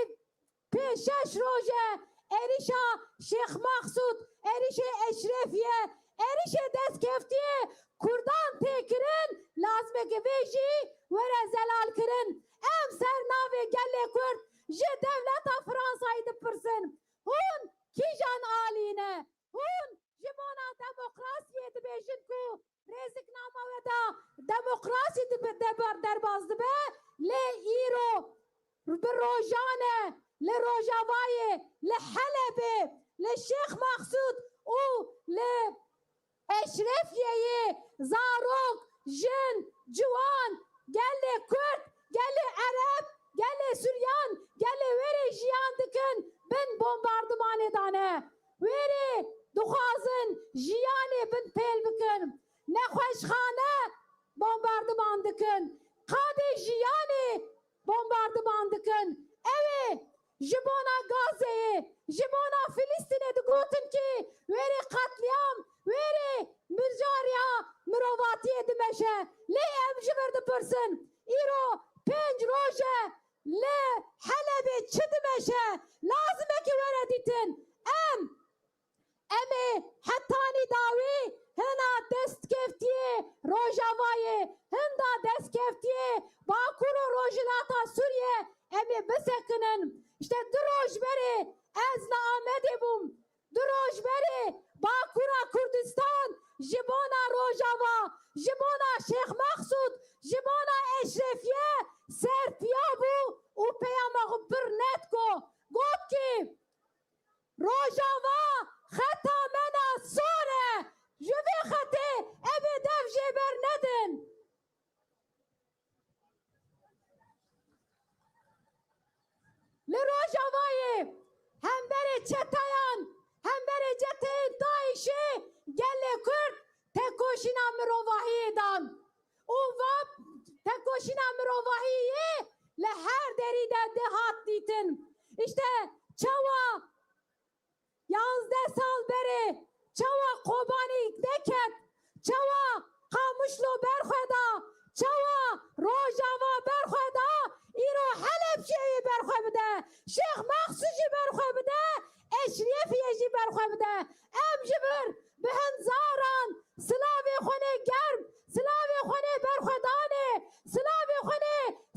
peşeş roje erişa Şeyh Maksud erişe Eşrefiye erişe deskeftiye kurdan tekirin lazım ki veji vere zelal kirin em sernave gelle Kürt ji devleta Fransa'yı dıpırsın hun kijan aline hun jibona demokrasiye dibejin ku reziknama ve da demokrasi derbazdı be le iro bir rojane le Rojava'yı le Halep'e le Şeyh Maksud u le Eşrefiye'yi zarok jin civan gelle Kürt gelle Arap gelle Süryan gelle veri jiyan dikin bin bombardıman edane veri duhazın jiyani bin pel bikin ne hoşhane bombardıman dikin kade jiyani bombardıman dikin evi jibona Gazze'yi jibona Filistin'e de gotin ki veri katliam veri mücariya mürovatiye dimeşe le em jiverdi pırsın iro penc roje le Halep'e çıdimeşe lazım ki vere ditin emi hattani davi hena dest keftiye Rojava'yı henda dest keftiye Bakuru Rojilata Suriye emi bisekinin işte droj beri ezla amedi bum droj beri Bakura Kurdistan jibona Rojava jibona Şeyh Maksud jibona Eşrefiye serpiya bu upeyama bir netko got ki Rojava xeta mena sore jüve xete evi dev jeber nedin Rojavayê hembere çetayan, hembere ceteyên Daişê gelê Kurd tekoşîna mirovahiyê dan. û va tekoşîna mirovahiyê li her derî de dihat dîtin. İşte çawa 11 sal berê çawa Kobanî deket, çawa Qamişlo berxweda, çawa Rojava berxweda, îro Helepçeyê berxwe bide, Şêx Mexsûd jî berxwe bide, Eşrefiyê jî berxwe bide. Em ji bir bi hinzaran silavê xwe germ, silavê xwe berxwedanê, silavê xwe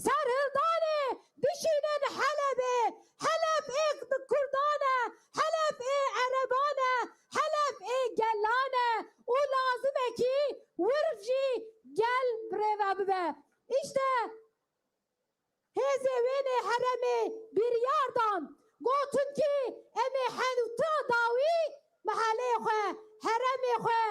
serhildanê bişînin Helepê. Helep ê bi Kurdan e, Helep ê Ereban e, Helep ê gelan e. û lazim e ki wir jî gel birêve bibe. İşte hêzê wênê heremê biryar dan gotin ki em ê henûta dawî mehelê xwe, heremê xwe,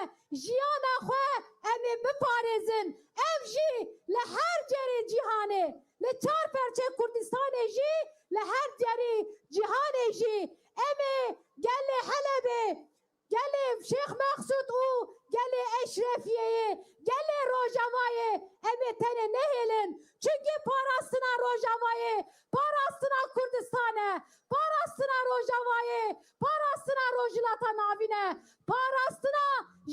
jiyana xwe em ê biparêzin. Ev jî li her cerê cîhanê, li Çarperçe Kurdistanê jî, li her cerê cîhanê jî em ê gelê Helepê, gelê Şêx Mexsûd û gelê Eşrefiyeyê, gelê Rojavayê em ê tenê nehêlin. Çünkü parastina Rojavayê, parastina Kurdistanê, parastina Rojavayê, parastina Rojhilata navîne, parastina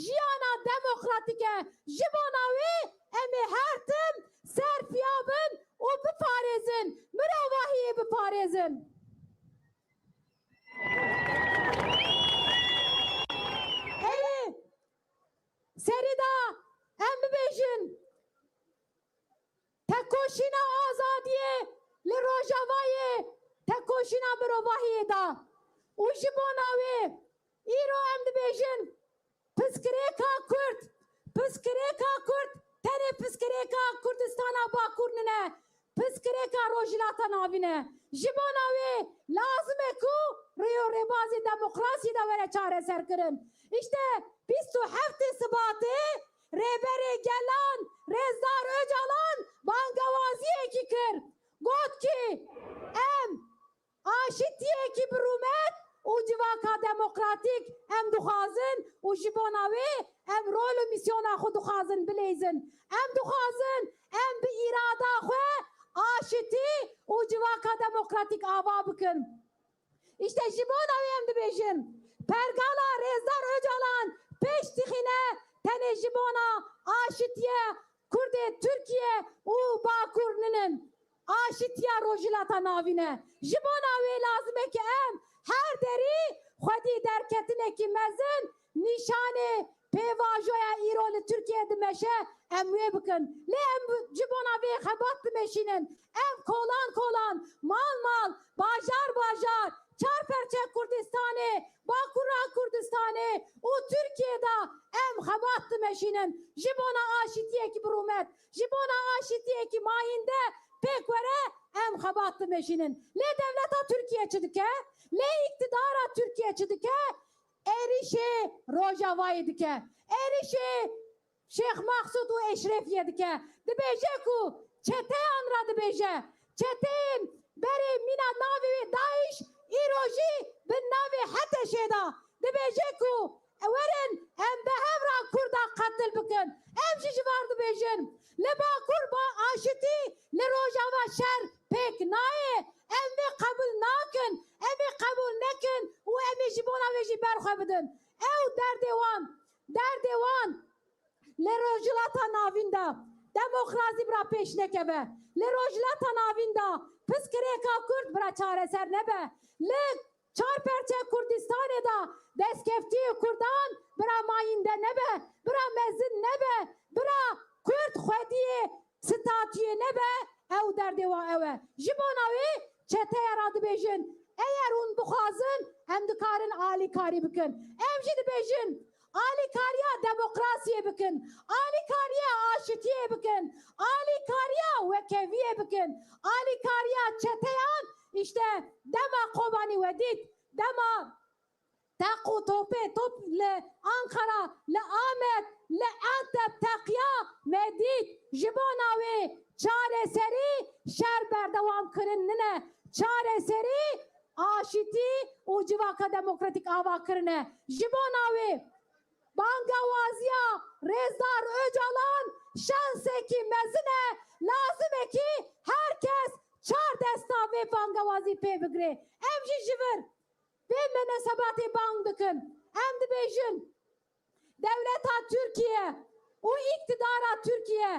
jiyana demokratîk e. Ji bo navê em ê her tim serfiya bin û biparêzin, mirovahiyê biparêzin. Hey, serîda em bibêjin tekoşîna azadiyê li Rojavayê, tekoşîna mirovahiyê da. û ji bo navê îro em dibêjin piskirêka Kurd, piskirêka Kurd tenê piskirêka Kurdistana Bakur nine, piskirêka Rojhilata navî ne. Ji bo navê lazim e ku rêyorêbazê demokrasî de were çareserkirin. İşte 27 Sibatê rêberê gelan Rezdar Öcalan bangewaziyekî kir. Got ki em aşitiyekî bi rûmet û civaka demokratîk em dixwazin û ji bo navê em rol û misyona xwe dixwazin bilêzin. Em dixwazin em bi îrada xwe aşitî û civaka demokratîk ava bikin. İşte ji bo navê em dibêjin pergala Rezdar Öcalan pêş dixîne tenê ji bona aşitiye Kurdê Türkiye û Bakur ninin, aşitiya Rojhilata navî ne. Ji bo navê lazim e ki em her derî xwedî derketinekî mezin nîşanê pêvajoya îro li Türkiye dimeşe em wê bikin. Lê em ji bo navê xebat dimeşînin. Em kolan kolan, mal mal, bajar bajar, Çarperçe Kurdistanê, Bakura Kurdistanê û Türkiye'da em xebat dimeşînin. Ji bona aşitiyekî bi rûmet, ji bona aşitiyekî mayînde pêk were em xebat dimeşînin. Lê devleta Türkiye çi dike? Lê iktidara Türkiye çi dike? Êrişê Rojavayê dike. Êrişê Şêx Mexsûd û Eşrefiyê dike. Dibêje ku çeteyan ra dibêje. Çeteyên berê mîna navê Daîş îro jî bi navê Heteşê da dibêje ku werin em bi hev ra Kurda qetil bikin. Em jî ji var dibêjin li Bakur ba aşitî li Rojava şer pêk nayê. Em vê qebûl nakin, em vê qebûl nekin û em ê ji bo navê jî berxwe bidin. Ew derdê wan, derdê wan li Rojhilata navîn da demokrasî bira pêş nekeve. Li Rojhilata navîn da piskirêka Kurd bira çareser nebe. Li Çarperçe Kurdistanê da destkeftiyê Kurdan bira mayînde nebe, bira mezin nebe, bira Kurd xwediyê statûyê nebe. Ew derdê wan ew e. Ji bo navê çeteya ra dibêjin eğer hûn bixwazin em dikarin alîkarî bikin. Em jî dibêjin alîkariya demokrasiyê bikin, alîkariya aşitiyê bikin, alîkariya wekeviyê bikin, alîkariya çeteyan işte dema Kobanî wedît, dema teq û topê top li Ankara, li Amed, li Enteb teqiya me dît. Ji bo navê çareserî şer berdewam kirin nine. Çareserî آشتی و جواکا دموکراتیک آوا کرنه جبوناوی بانگوازیا رزدار öcalan şanse ki mezine lazım ki herkes çar desta ve bangavazi pe bigre emji jivir ve menesabati bang dikin em dibêjin devleta Türkiye o iktidara Türkiye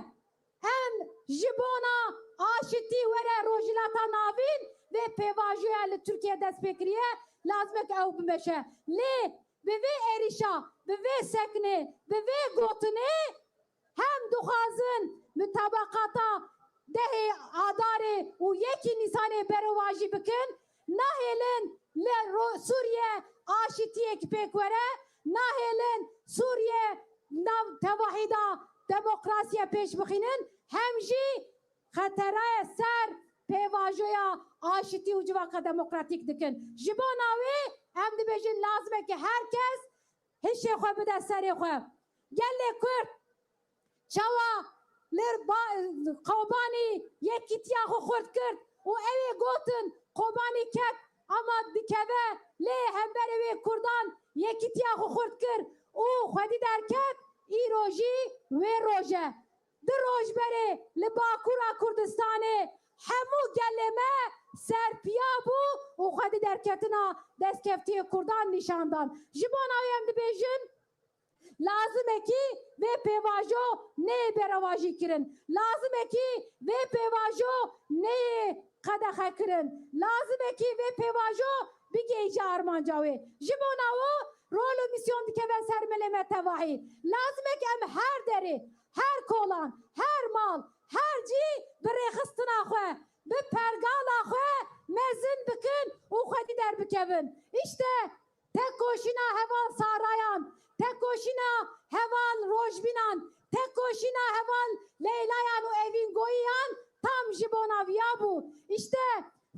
em jibona aşiti vere rojilata navin ve pevajoya li Türkiye destpekiriye lazım ki ev bimeşe li ve erişa ve sekne ve gotine hem duhazın mütabakata dehi adare u yeki nisane berovaji bikin nahelin le Suriye aşitiye kipekvere nahelin Suriye nav tevahida demokrasiye peş bikinin hemji hatara ser pevajoya aşiti u civaka demokratik dikin jibonavi hem de bejin lazım ki herkes hiç şey koy bide seri koy gelle Kürt çava ler Kobani yekitiya xurt Kürt o evi gotun Kobani ket ama dikeve le hember evi kurdan yekitiya xurt Kürt o xwedi derket iroji ve roje di rojbere li Bakura Kurdistanê hemû geleme serpiya bû û xwedî derketina destkeftiyê Kurdan nîşandan. Ji bo navê em dibêjin lazım e ki vê pêvajo neyê beravajî kirin. Lazım e ki vê pêvajo neyê qedexe kirin. Lazım e ki vê pêvajo bigêje armanca wê. Ji bo navo rol û misyon dikeve ser milê tevahî. Lazım e ki em her derê, her kolan, her mal, her cî bi rêxistina xwe bi pergala xwe mezin bikin û xwedî derbikevin. İşte tek koşina heval sarayan, tek koşina heval rojbinan, tek koşina heval leylayan û evîn goyiyan tam ji bo naviya bû. İşte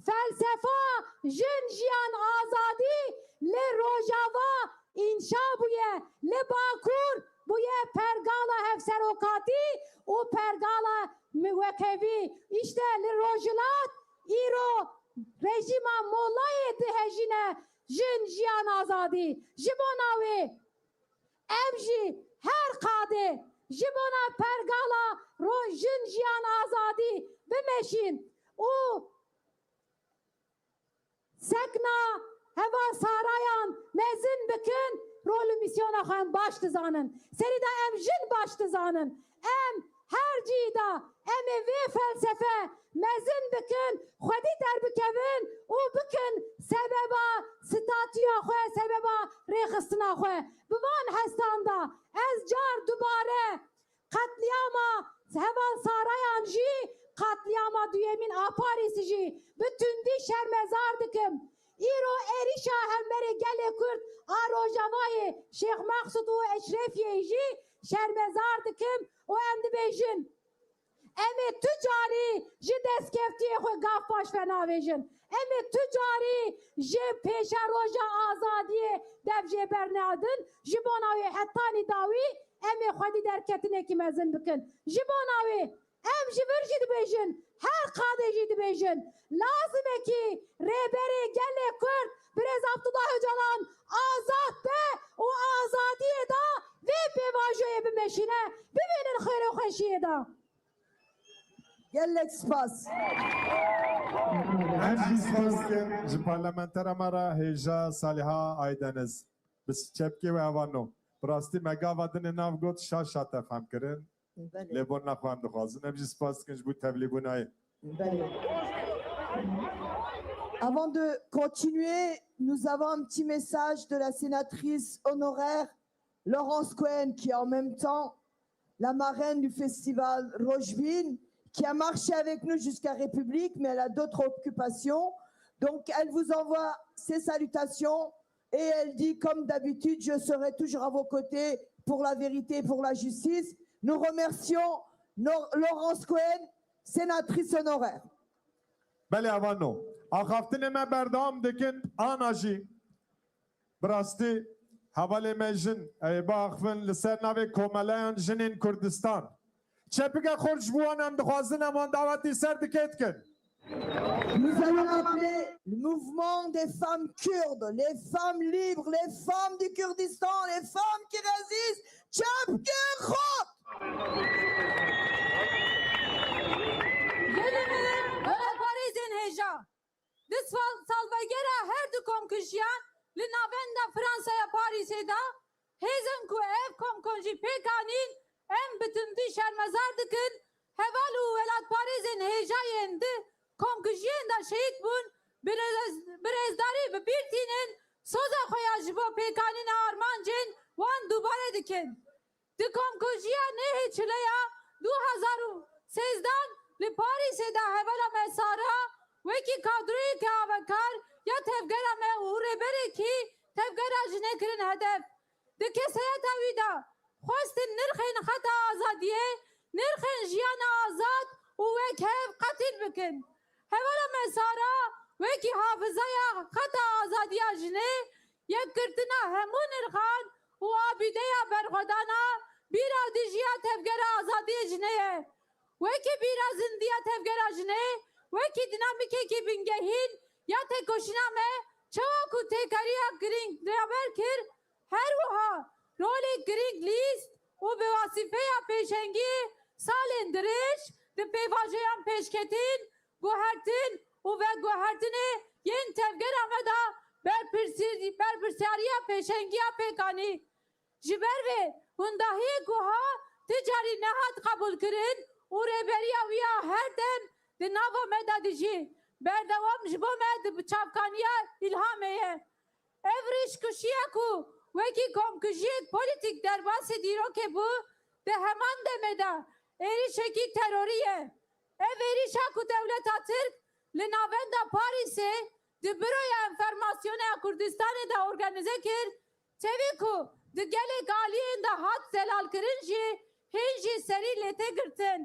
felsefa jin jiyan azadî li Rojava inşa bûye, li Bakur bûye pergala hevserokatî û pergala müvekkevi. İşte li Rojilat îro rejima molayê dihejîne jin jiyan azadî. Ji bo navê em jî her qadê ji bona pergala jin jiyan azadî bimeşin û sekna heva sarayan mezin bikin rolü misyona xwe baş dizanin. Serî de em jin baş dizanin. Em her cîda em ê vê felsefe mezin bikin xwedî derbikevin û bikin sebeba statiya xwe sebeba rêxistina xwe. Bi van hestan da ez car dubare qetliyama heval sarayan jî qetliyama duyemîn a Parîsî jî bi tundî şermezar dikim. İro êrişa hemberê gelê Kürt a Rojavayê Şêx Mexsud û Eşrefiyê jî şermezar dikim û em dibêjin em ê tu carî ji destkeftiyê xwe gav baş ve navêjin. Em ê tu carî ji pêşa roja azadiyê dev jê bernadin. Ji bo navê hetanî dawî em ê xwedî derketinekî mezin bikin. Ji bo navê em ji vir jî dibêjin her qadê jî dibêjin lazım e ki rêberê gelê Kürt Birêz Abdullah Öcalan azad be û azadiyê da vê pêvajoyê bimeşîne bibînin xêr û xweşiyê da. Gelek spas. Em jî spas dikin ji parlamentera me re Hêja Saliha Aydeniz. Bi çepkê we hevano. Bi rastî me gava dinê nav got şaş tefhem kirin. Lêbor nexwe em dixwazin. Em jî spas dikin ji bo tevlîbûnayê. Avant de continuer, nous avons un petit message de la sénatrice honoraire Laurence Cohen, qui est en même temps la marraine du festival Rojbin, qui a marché avec nous jusqu'à République, mais elle a d'autres occupations. Donc, elle vous envoie ses salutations et elle dit, comme d'habitude, je serai toujours à vos côtés pour la vérité et pour la justice. Nous remercions Laurence Cohen, sénatrice honoraire. Belê hevano. Axaftinê me berdewam dikin ana jî bi rastî hevalê me jin ê biaxivin li ser navê Komeleyan Jinên Kurdistan. Çepike xwe ji bo wan em dixwazin em wan dawetî ser dikê dikin. Nous allons appeler le mouvement des femmes kurdes, les femmes libres, les femmes du Kurdistan, les femmes qui résistent. Çapkın! Gelimin bana parizin heja. Dısfal salvegera her du komkuşyan li navenda Fransa'ya Paris'e da hezen ku ev komkonji pekanin em bütün dişer mezar dikin hevalu velat parizin heja yendi komkuşyan da şehit bun birezdari ve birtinin soza koyaj bu pekanin armancın van dubare dikin. Di komkuşyan ne heçile ya 2013'dan li Paris'e da hevala mesara وکی کادری که آوکار یا تفگرا me وربری کی تفگرا جنکرین هدف دکسیت ویدا خواستن نرخین خطا آزادیه نرخین جیان آزاد و وکهف قتل بکن هولا مسارا وکی حافظه خطا آزادیه جنه یک کرتنا همون نرخان و آبیده برخدانا بیرا دیجیا تفگرا آزادیه جنه وکی بیرا زندیه تفگرا جنه وکی دینامیکه کی بینگهین یا تکوشنامه چاکو تکاریا گرینگ درابر کر هر وها رول گرینگ لیست و به واسفه پیشنگی سالندرش ده پیواجهان پیشکتین گوهرتین و گوهرتین ین تفگر آمده برپرسیاریا پیشنگی پیکانی جبر و هنداهی گوها تجاری نهاد قبول کرن و ریبریا ویا هر دم د ناوا مدادجی بردوام جبو مد بچاپکانیا ilhameye evriş kuşiya ku veki komkujik politik derbası diro ke bu de hemen demeda erişeki teröriye ev erişa ku devlet atırk li navenda Paris'e de büroya enformasyona Kurdistan'ı da organize kir tevi ku de gele galiyen da hat zelal kırınca hinci seri lete girtin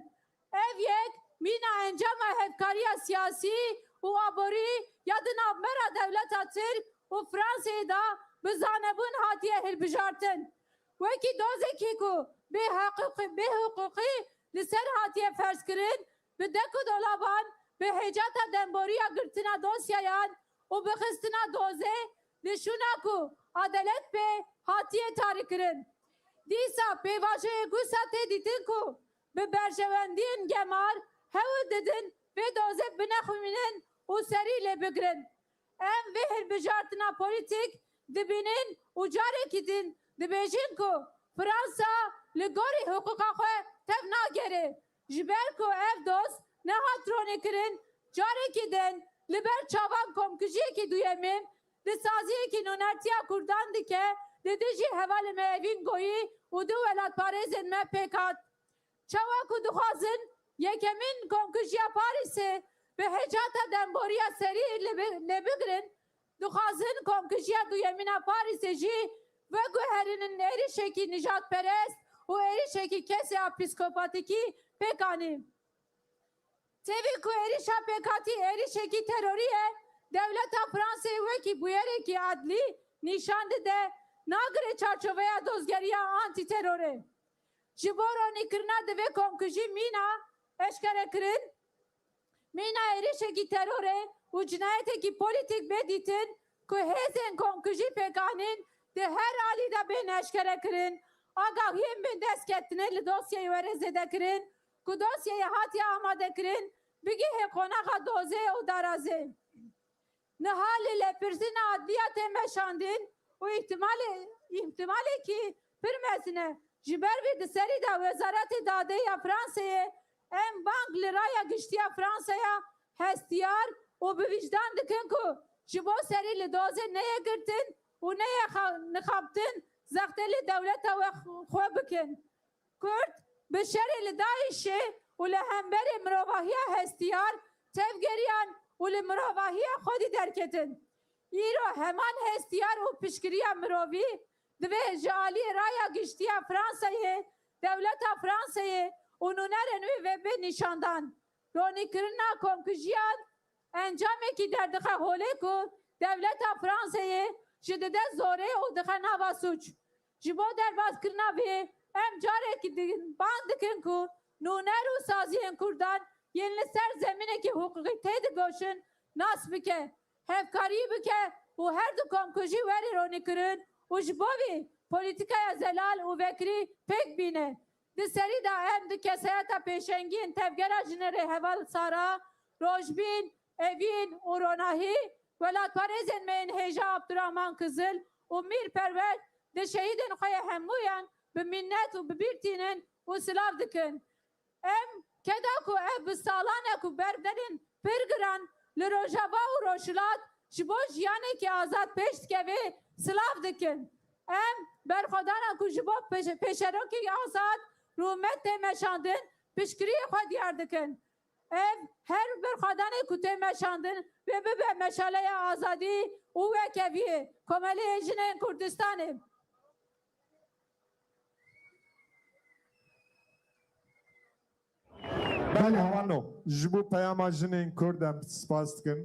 ev yek Mina encama hevkariya siyasi u abori yadına mera devlet atır u Fransa'yı da bizanebun hatiye hilbijartın. Veki dozeki ku be hukuki liser hatiye ferz kirin be deku dolaban be hecata demboriya girtina dosyayan u be xistina doze lişuna ku adalet be hatiye tarikirin. Disa pevaje gusate ditin ku be berjevendin gemar hev dedin ve doze binexuminin u seriyle bigrin. Em ve hilbijartina politik dibinin u carekidin dibêjin ku Fransa li gorî hukuka xwe tev nagere. Ji ber ku ev dost nehat ronê kirin carekî din li ber çavan komkujiyekî duyemîn di saziyekî nûnertiya Kurdan dike di dijî hevalê me evîn goyî û du welatparêzên me pêkat. Çawa ku dixwazin yekemin komkujiya Paris'e ve hecata demboriya seri le bigrin dixwazin komkujiya duyemina Paris'e jî ve guherinin erişeki nijatperest û erişeki kesya psikopatiki pêkanî. Tevî ku erişa pêkatî erişeki teroriye devleta Fransayê wekî bûyerekî adlî nîşan dide nagire çarçoveya dozgeriya antiterorê. Ji bo ronîkirina divê komkujî mîna eşkere kirin mîna êrişekî terorê û cinayetekî politik bêdîtin ku hêzên komkujî pêkanîn di her alî de bên eşkere kirin agahiyên bin destketinê li dosyayê were zêde kirin ku dosyayê hatiye amade kirin bigihê qonaxa dozê û darazê. Niha li lêpirsîna adliya tê meşandin û ihtimalekî pir mezin ji ber vê di serî de Wezaretê Dadeya Fransayê em bank li raya giştiya Fransaya hestiyar û bi vicdan dikin ku ji bo serî li dozê neyê girtin û neyê nixaptin zextelî devleta we xwe bikin. Kurd bi şerê li Daişê û li hemberê mirovahiya hestiyar tevgeriyan û li mirovahiya xwedî derketin. Îro heman hestiyar û pişkiriya mirovî divê ji aliyê raya giştiya Fransayê devleta Fransayê û nûnerên wê ve bê nîşandan. Ronîkirina komkujiyan encamekî derdixe holê ku devleta Fransayê ji dide zorê û dixe nava suç. Ji bo derbazkirina wê em carekî ban dikin ku nûner û saziyên Kurdan yeni ser zemineki hukuki teydi goşun nas bike hevkari bike u her du komkuji veri roni kırın u jbovi politikaya zelal u vekri pek bine di seri da em di keseyata peşengin tevgera jinere heval sara rojbin evin u ronahi velat parezen meyin heja Abdurrahman Kızıl u mir perver di şehidin khoya hemmuyan bi minnet u bi birtinin u silav dikin em keda ku ev bi salane ku berderin pirgiran li rojava u roşilat ji bo jiyanekî azad pêş dikeve silav dikin em berxwedana ku ji bo pêşerokê azad rûmet tê meşandin piştgiriyê xwe diyar dikin ev her berxwedanê ku tê meşandin vê bibe meşaleya azadî û wekeviyê Komeliyê Jinên Kurdistanê. بله هوانو جبو پیام جنین کردم سپاس کن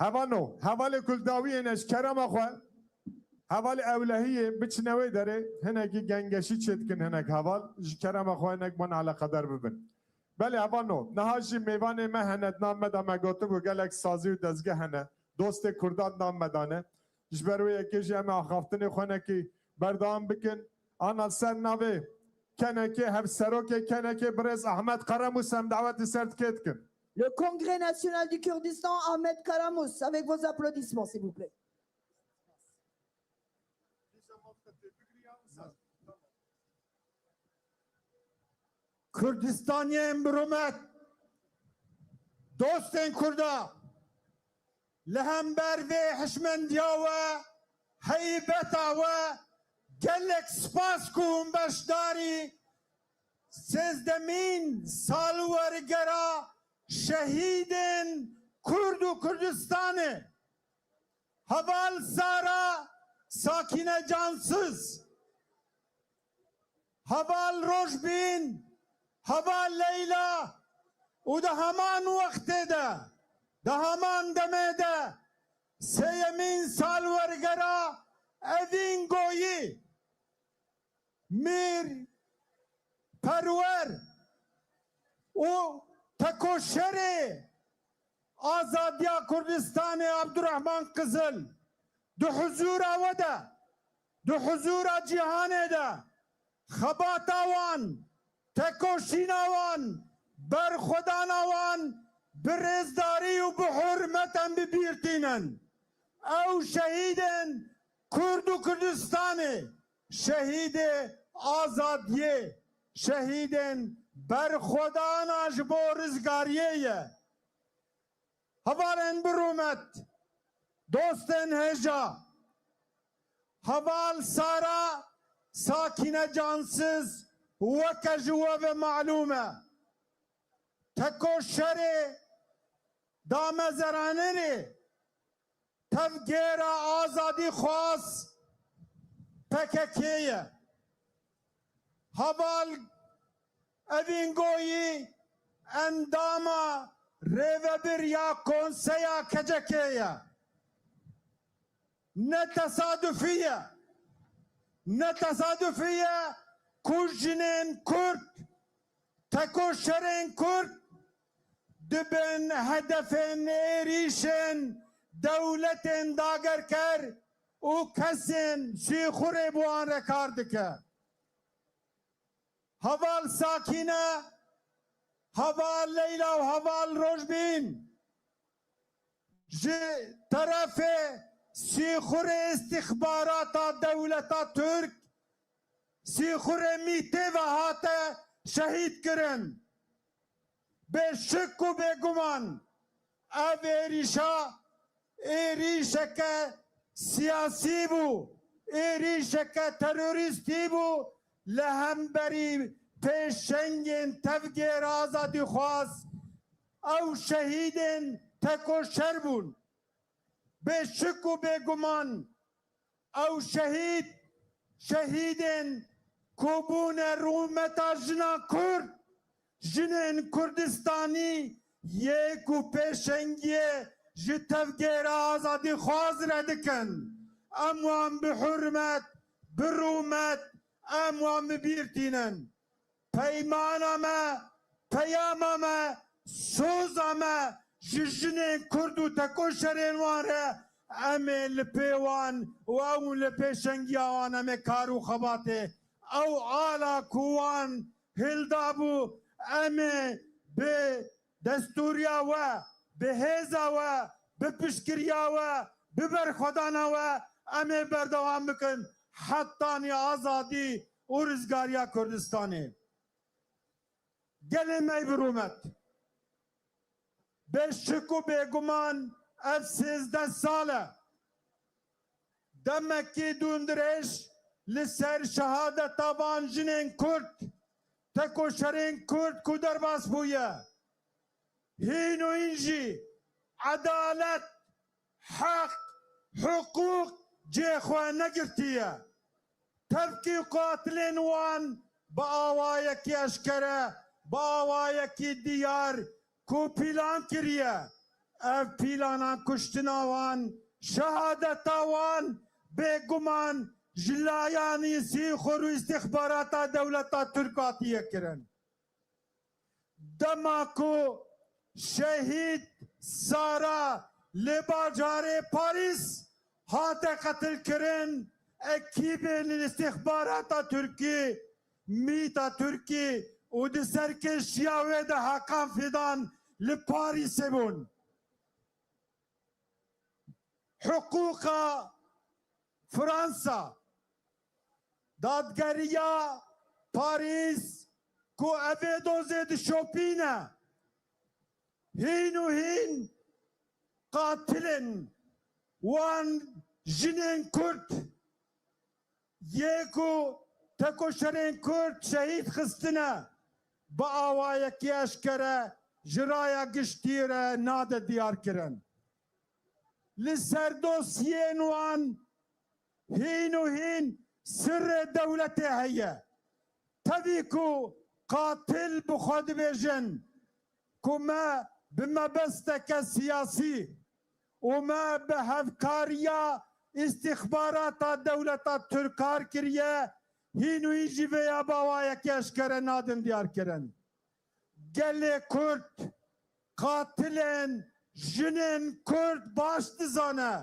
هوانو حوال کلداوی نش کرم اخوه حوال اولهیه بچنوی داره هنگی گنگشی چتکن هنگ حوال کرم اخوه هنگ من علا قدر ببین بله هوانو نهاجی میوان مهند نام مدام گوتو و گلک سازی و دزگه هنه دوست کردان نام مدانه جبروی یکیشی همه آخافتنی خونه کی بردام بکن آنا سر نوی کنکی هف سروک کنکی برز احمد قرموس هم دعوت سرد کتکن Le Congrès national du Kurdistan, Ahmed Karamous, avec vos applaudissements, s'il vous plaît. Kürdistaniyên biromet, dostên Kurda, li hember vê hişmendiya we, heybeta we, gelek spas ku hûn beşdarî sêzdemîn salwergera şehîdên Kurd û Kurdistanê. Heval Sara Sakine Cansız, heval Rojbîn, heval Leyla û di heman wextê de, di heman demê de sêyemîn salwergera evîn goyî Mir Perwer û tekoşerê Azadiya Kurdistanê Abdurrahman Kızıl di huzûra we de, di huzûra cîhanê de xebata wan, tekoşîna wan, berxwedana wan bi rêzdarî û bi hurmetan bibîrtînin. Ew şehîdên Kurd û Kurdistanê, şehîdê azadiyê, şehîdên berxwedana ji bo rizgariyê ye. Hevalên birûmet, dostên hêja, heval Sara Sakine Cansız weke ji we ve malûm e. Tekoşerê damezeranê tevgêra azadî xwas PKK ye. Heval evîn goyî endama rêvebiriya Konseya KCK ye. Ne tesadüfî ye, ne tesadüfî ye ku jinên Kurd, tekoşerên Kurd dibin hedefên êrîşên devletên dagerker û kesên şîxurê bi wan re kar dike. Heval Sakine, heval Leyla û heval Rojbîn ji terefê şîxurê istihbarata devleta Türk şîxurê mîtê ve hate şehîd kirin. Bê şik û bêguman ev êrîşa êrîşeke siyasî bû, êrîşeke terorîstî bû li hemberî pêşengên tevgêra azadî xwaz ew şehîdên tekoşer bûn. Bê şik û bêguman ew şehîdên ku bûne rûmeta jina Kurd, jinên Kurdistanî yê ku pêşengiyê ji tevgêra azadî xwaz re dikin. Em wan bi hurmet, bi rûmet, em wan bibîrtînin. Peymana me peyama me soza me jijinin kurdu tekoşerin vare eme li pêwan û ew li pêşengiya wan em ê kar û xebatê ew ala ku wan hilda bû em ê bi destûriya we bi hêza we bi piştgiriya we bi berxwedana we em ê berdewam bikin hettanî azadî û rizgariya Kurdistanê. Gelê me bi rûmet bêşik û bêguman ev 13 sal e demekî dûndirêj li ser şehadeta van jinên Kurd tekoşerên Kurd ku derbas bûye hîn û hîn jî edalet heq hukuk cê xwe negirtiye tevkî qatilên wan bi awayekî eşkere bi awayekî diyar ku pîlan kiriye ev pîlana kuştina wan şehadeta wan bêguman ji layanî sîxur û îstixbarata dewleta Türk hatiye kirin. Dema ku şehîd Sara li bajarê Parîs hate qetil kirin ekîbên îstixbarata Türkî mîta Türkî û di serkêşiya wê de Hakan Fidan li Parîsê bûn. Hukuka Fransa dadgeriya Paris ku evê dozê dişopîne hîn û hîn qatilin wan jinên Kurd yê ku tekoşerên Kurd şehîd xistine bi awayekî eşkere ji raya giştî re nade diyar kirin. Li ser dosyên wan hîn û hîn sirrê dewletê heye. Tevî ku qatil bi xwe dibêjin ku me bi mebesteke siyasî û me bi hevkariya îstixbarata dewleta Türk kar kiriye hîn û hîn jî vêya bi awayekî eşkere nadin diyar kirin. Gelê Kurd qatilên jinên Kurd baş dizane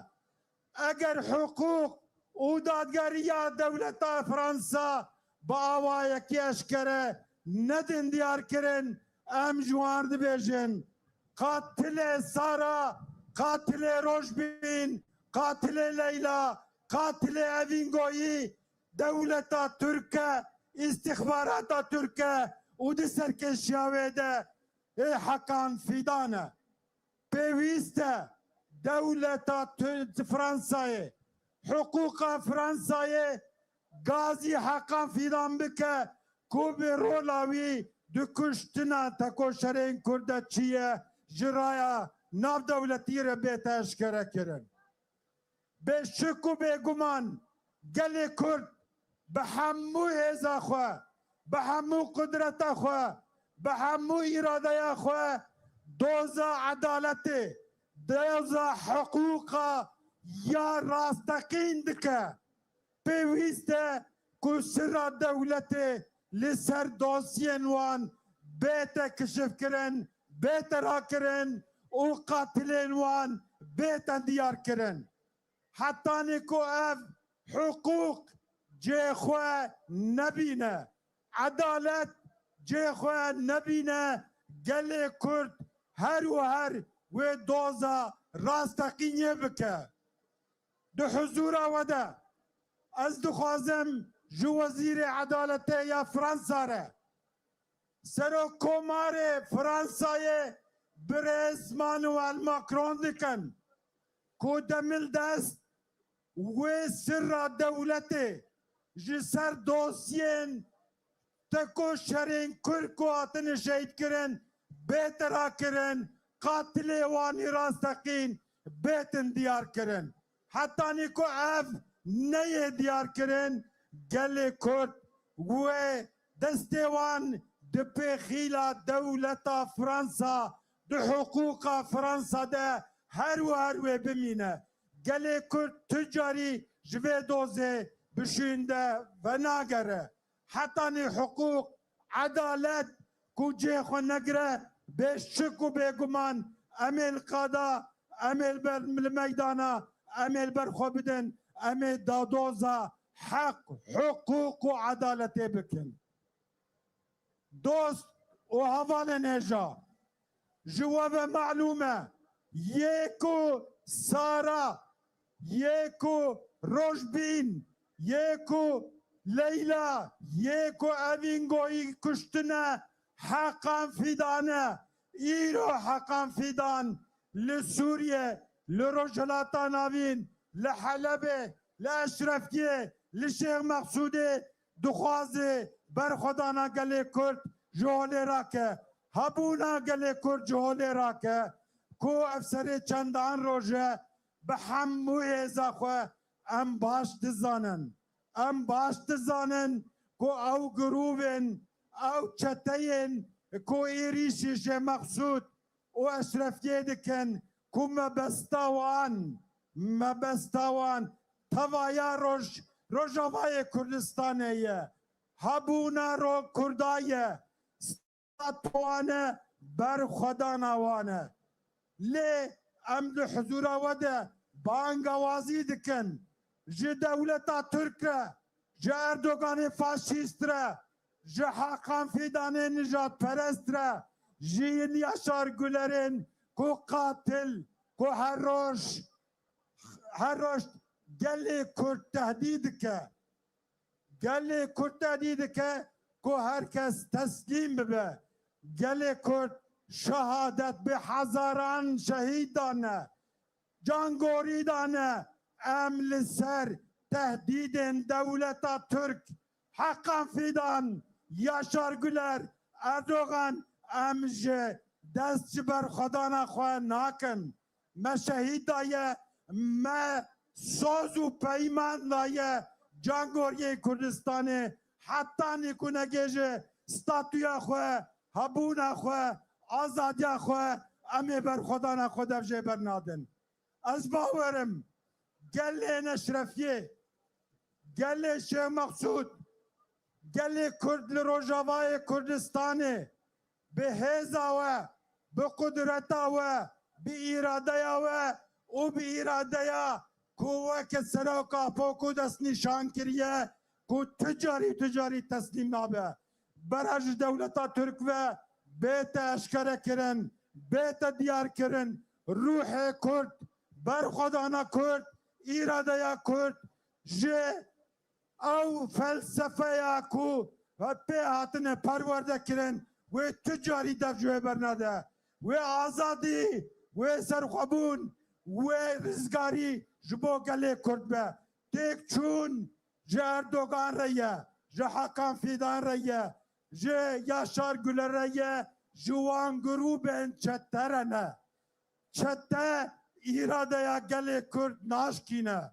eger hukuk û dadgeriya dewleta Fransa bi awayekî eşkere nedin diyar kirin em ji wan dibêjin qatilê Sara qatilê Rojbîn qatilê Leyla qatilê Evîngoyî dewleta Türkiye îstixbarata Türkiye û di serkêşiya wê de ê Hakan Fidan e. Pêwîst e dewleta Fransayê hukuka Fransayê gazî Hakan Fidan bike ku bi rola wî di kuştina tekoşerên Kurd de çiye ji raya navdewletî re bête eşkere kirin. Bêşik û bêguman gelê Kurd bi hemû hêza xwe bi hemû qudreta xwe bi hemû îradeya xwe doza edaletê doza hukuka ya rasteqîn dike. Pêwîst e ku sirra dewletê li ser dosyên wan bête kişifkirin bête rakirin û qatilên wan bête diyar kirin. Hettanî ku ev hukuk cê xwe nebîne edalet cê xwe nebîne gelê Kurd her û her wê doza rasteqîniyê bike. Di huzûra we de ez dixwazim ji Wezîrê Edaletê ya Fransa re Serokkomarê Fransayê Birêz Manuel Macron dikin ku demil dest wê sirra dewletê ji ser dosyên tekoşerên Kurd ku hatine şehîd kirin bête rakirin qatilê wanî rasteqîn bêtin diyar kirin. Hettanî ku ev neyê diyar kirin gelê Kurd wê destê wan di pêxîla dewleta Fransa di hukuka Fransa de her û her wê bimîne. Gelê Kurd tu carî ji vê dozê bişûnde ve nagere. Hettanî hukuk, edalet کوچه خو نگره به شک و بگمان امل قادا امل بر میدانا امل بر خو بدن امل دادوزا حق حقوق و عدالت بکن دوست و حوال نجا جواب معلومه یکو سارا یکو روشبین یکو لیلا یکو اوینگوی کشتنه حقا فیدانه ایرو حقا فیدان لسوریه لرجلاتا ناوین لحلبه لاشرفیه لشیخ مقصوده دخوازه برخدانا گله کرد جهاله راکه هبونا گله کرد جهاله راکه کو افسر چندان روژه به هموی زخوه ام باش دزانن ام باش دزانن کو او گروبن او چتین کو ایریشیش مقصود و اشرفیه دکن کو مبستاوان توایا روژاوای کردستانیه هبونا رو کردایه ستوانه بر خدا نوانه لی امد حضور وده بانگ آوازی دکن جه دولتا ترکه جه اردوگان فاشیستره جه حقان فیدانه نجات پرستره جه نیاشار گلرین کو قاتل کو هر روش گلی کرد تهدید که کو هر کس تسلیم ببه گلی کرد شهادت به هزاران شهید دانه جانگوری دانه امل سر تهدید دولت ترک حقا فیدان یاشار گلر اردوغان امجه دست بر خدا نخواه ناکن ما شهید دایه ما ساز و پیمان دایه جانگوری کردستان حتی نکنه گیجه ستاتویا خواه هبونا خواه آزادیا خواه امی بر خدا نخواه دفجه بر نادن از باورم گل نشرفیه گل شیخ مقصود گل کرد لروجاوای کردستانه به هزا و به قدرتا و به اراده و به اراده کوه که سراکا پاکو دست نشان کریه کو تجاری تسلیم نابه برج دولتا ترک و بیت اشکره کرن بیت دیار کرن روح کرد بر خدانا کرد اراده کرد جه او فلسفه یا کو و پی هاتن پرورده کرن و تجاری دفجوه برناده و آزادی و سرخوابون و رزگاری جبو گله کرد به تیک چون جه اردوگان رایه جه حقان فیدان رایه جه یاشار گلر رایه جوان گروبن چترنه چته اراده یا گله کرد ناشکینه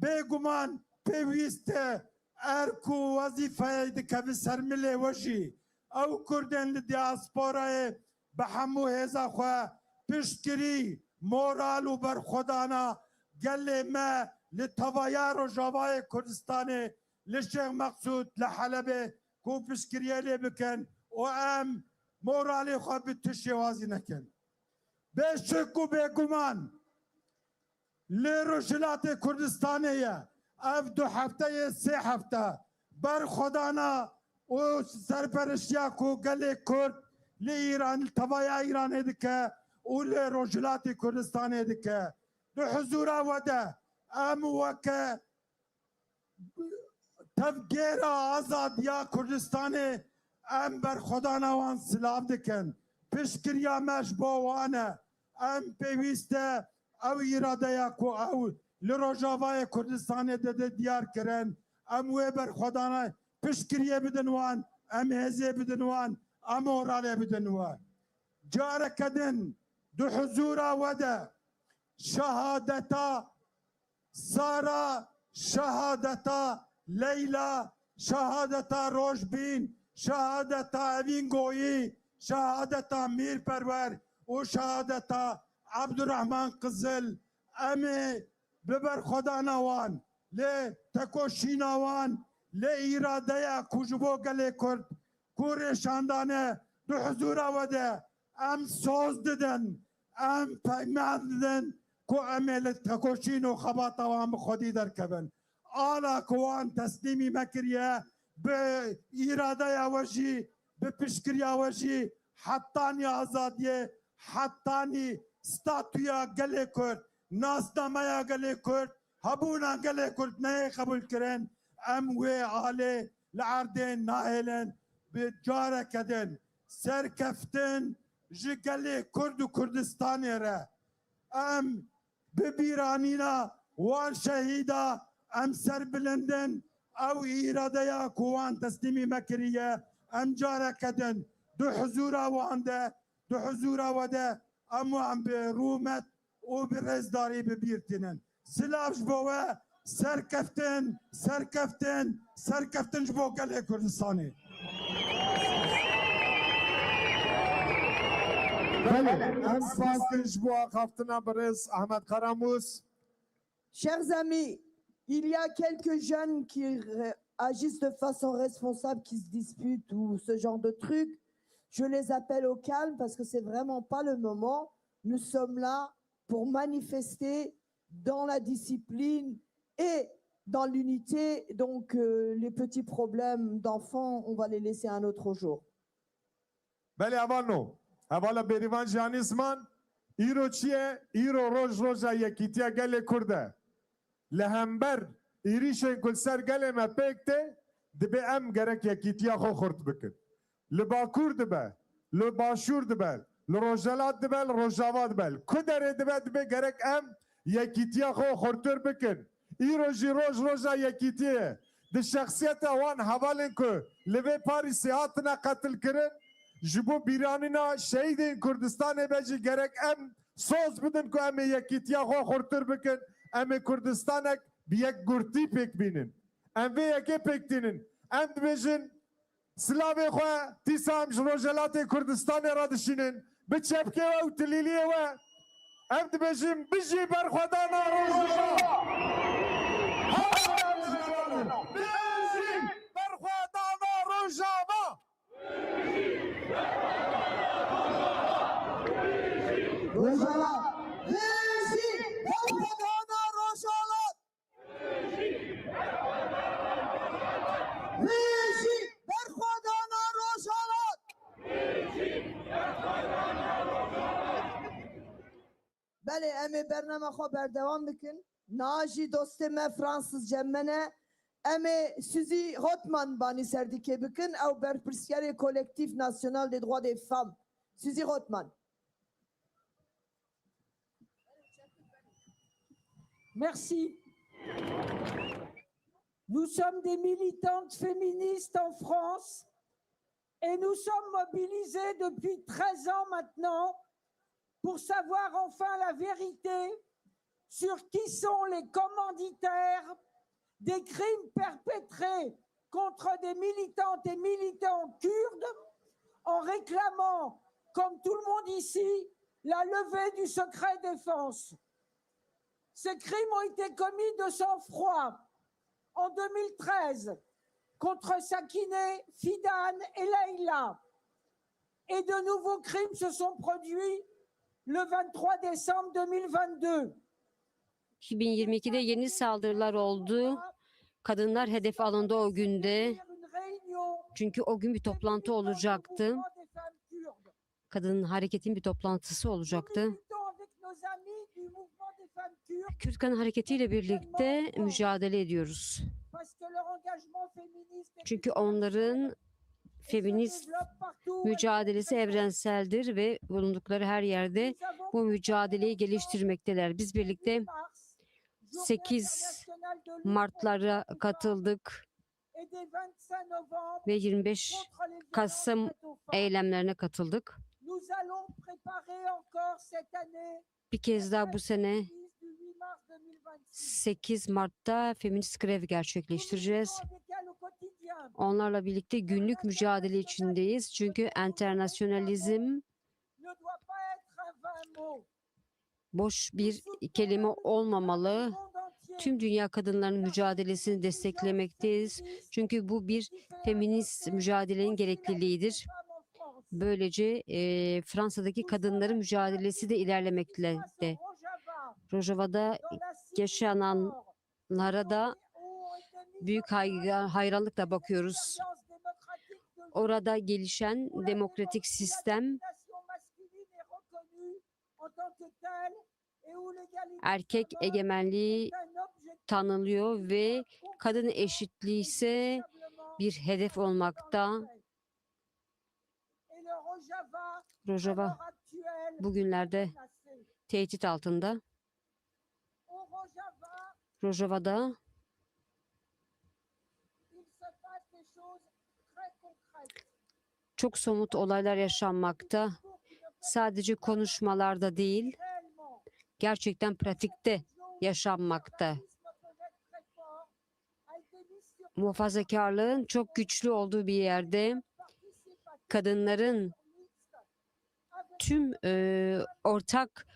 بگمان پیوسته ارکو وظیفه دکه به سرمله وشی او کردن لدیاسپورای به همو هزا خواه پشتگیری مورال و برخودانا گل ما لطوایار و جوای کردستان لشیخ مقصود لحلبه کو پشتگیریه لی بکن و ام مورالی خواه بتشی وازی نکن به شک و بگمان لرجلات کردستانیه اف 2 هفته 3 هفته بر خدانا و سرپرشتیا کو گل کرد لی ایران توایا ایران دکه و لرجلات کردستان دکه دو حضورا وده ام وکه تفگیر آزاد یا کردستان ام بر خدانا وان سلاف دکن پشکریا مش باوانه ام پیوسته او اراده یا کو او لروجاوای کردستان ده دیار کرن ام وی بر خدانا پشکریه بدنوان ام هزه بدنوان ام اوراله بدنوان جاره کدن دو حضورا وده شهادتا سارا شهادتا لیلا شهادتا روشبین شهادتا اوینگویی شهادتا میر پرور و شهادتا عبدالرحمن قزل امی ببر خدا نوان لی تکوشی نوان لی ایراده یا کجبو گلی کرد کورشاندانه دو حضورا وده ام سوز ددن ام پیمان ددن کو امیل تکوشین و خباتا و هم خودی در کبن آلا کوان تسلیمی مکریه به ایراده وجی به پشکری وجی حتانی آزادیه حتانی ستاتویا گله کرد ناسنامه گله کرد هبونا گله کرد نه قبول کرن ام و آله لعردن ناهلن به جاره کدن سرکفتن جگله کرد و کردستانی را ام ببیرانینا وان شهیدا ام سر بلندن او ایراده یا کوان تسلیمی مکریه ام جاره کدن دو حضورا وانده دو حضورا وده امو ام به رومت و به رزداری ببیرتنن سلاف جبوه سرکفتن سرکفتن سرکفتن جبو گله کردستانی Chers amis, il y a quelques jeunes qui agissent de façon responsable, qui se disputent ou ce genre de trucs. Je les appelle au calme parce que c'est vraiment pas le moment. Nous sommes là pour manifester dans la discipline et dans l'unité. Donc les petits problèmes d'enfants, on va les laisser un autre jour. بله اوانو اولا بریوان جانیزمان ایرو چیه ایرو روژا یکیتیا گل کرده لهمبر ایریشن کل سر گل ما پکته دبی ام گرک یکیتیا خو خورد بکن لباکور دبه لباشور دبه لروجالات دبه لروجاوات دبه کدره دبه گرک ام یکیتیا خو خورتر بکن ایرو جی روژا یکیتیه ده شخصیت اوان حوالن که لبه پاریسی هاتنا قتل کرن جبو بیرانینا شهید کردستان بجی گرک ام سوز بدن که ام یکیتیا خو خورتر بکن ام کردستانک بیک گرتی پک بینن ام وی یکی پک دینن ام بجن سلاوی خواه تیسام جروجلات کردستان را دشینن بچپکه و تلیلیه و ام بجن بجی برخودانا روزا بجی برخودانا روزا Rojava, Régi, Berkhodana Rojalat. Régi, Berkhodana Rojalat. بله امی برنامه خو بردوام بکن ناجی دوستم فرانسیس جمنه امی سوزی روتمان بانی سردیکه بکن او برپرسیار کولکتیف ناسیونال des droits des femmes Suzy Rothman. Merci. Nous sommes des militantes féministes en France et nous sommes mobilisées depuis 13 ans maintenant pour savoir enfin la vérité sur qui sont les commanditaires des crimes perpétrés contre des militantes et militants kurdes en réclamant, comme tout le monde ici, la levée du secret défense. Ces crimes ont été commis de sang-froid en 2013 contre Sakineh, Fidan et Leïla. Et de nouveaux crimes se sont produits le 23 décembre 2022. 2022'de yeni saldırılar oldu. Kadınlar hedef alındı o günde. Çünkü o gün bir toplantı olacaktı. Kadın hareketin bir toplantısı olacaktı. Kürt Kadın Hareketi ile birlikte mücadele ediyoruz. Çünkü onların feminist mücadelesi evrenseldir ve bulundukları her yerde bu mücadeleyi geliştirmekteler. Biz birlikte 8 Mart'lara katıldık ve 25 Kasım eylemlerine katıldık. Bir kez daha bu sene 8 Mart'ta feminist grev gerçekleştireceğiz. Onlarla birlikte günlük mücadele içindeyiz. Çünkü internasyonalizm boş bir kelime olmamalı. Tüm dünya kadınlarının mücadelesini desteklemekteyiz. Çünkü bu bir feminist mücadelenin gerekliliğidir. Böylece Fransa'daki kadınların mücadelesi de ilerlemekte. Rojava'da yaşananlara da büyük hayranlıkla bakıyoruz. Orada gelişen demokratik sistem erkek egemenliği tanınıyor ve kadın eşitliği ise bir hedef olmakta. Rojava bugünlerde tehdit altında. Rojava'da çok somut olaylar yaşanmakta. Sadece konuşmalarda değil, gerçekten pratikte yaşanmakta. Muhafazakarlığın çok güçlü olduğu bir yerde kadınların tüm ortak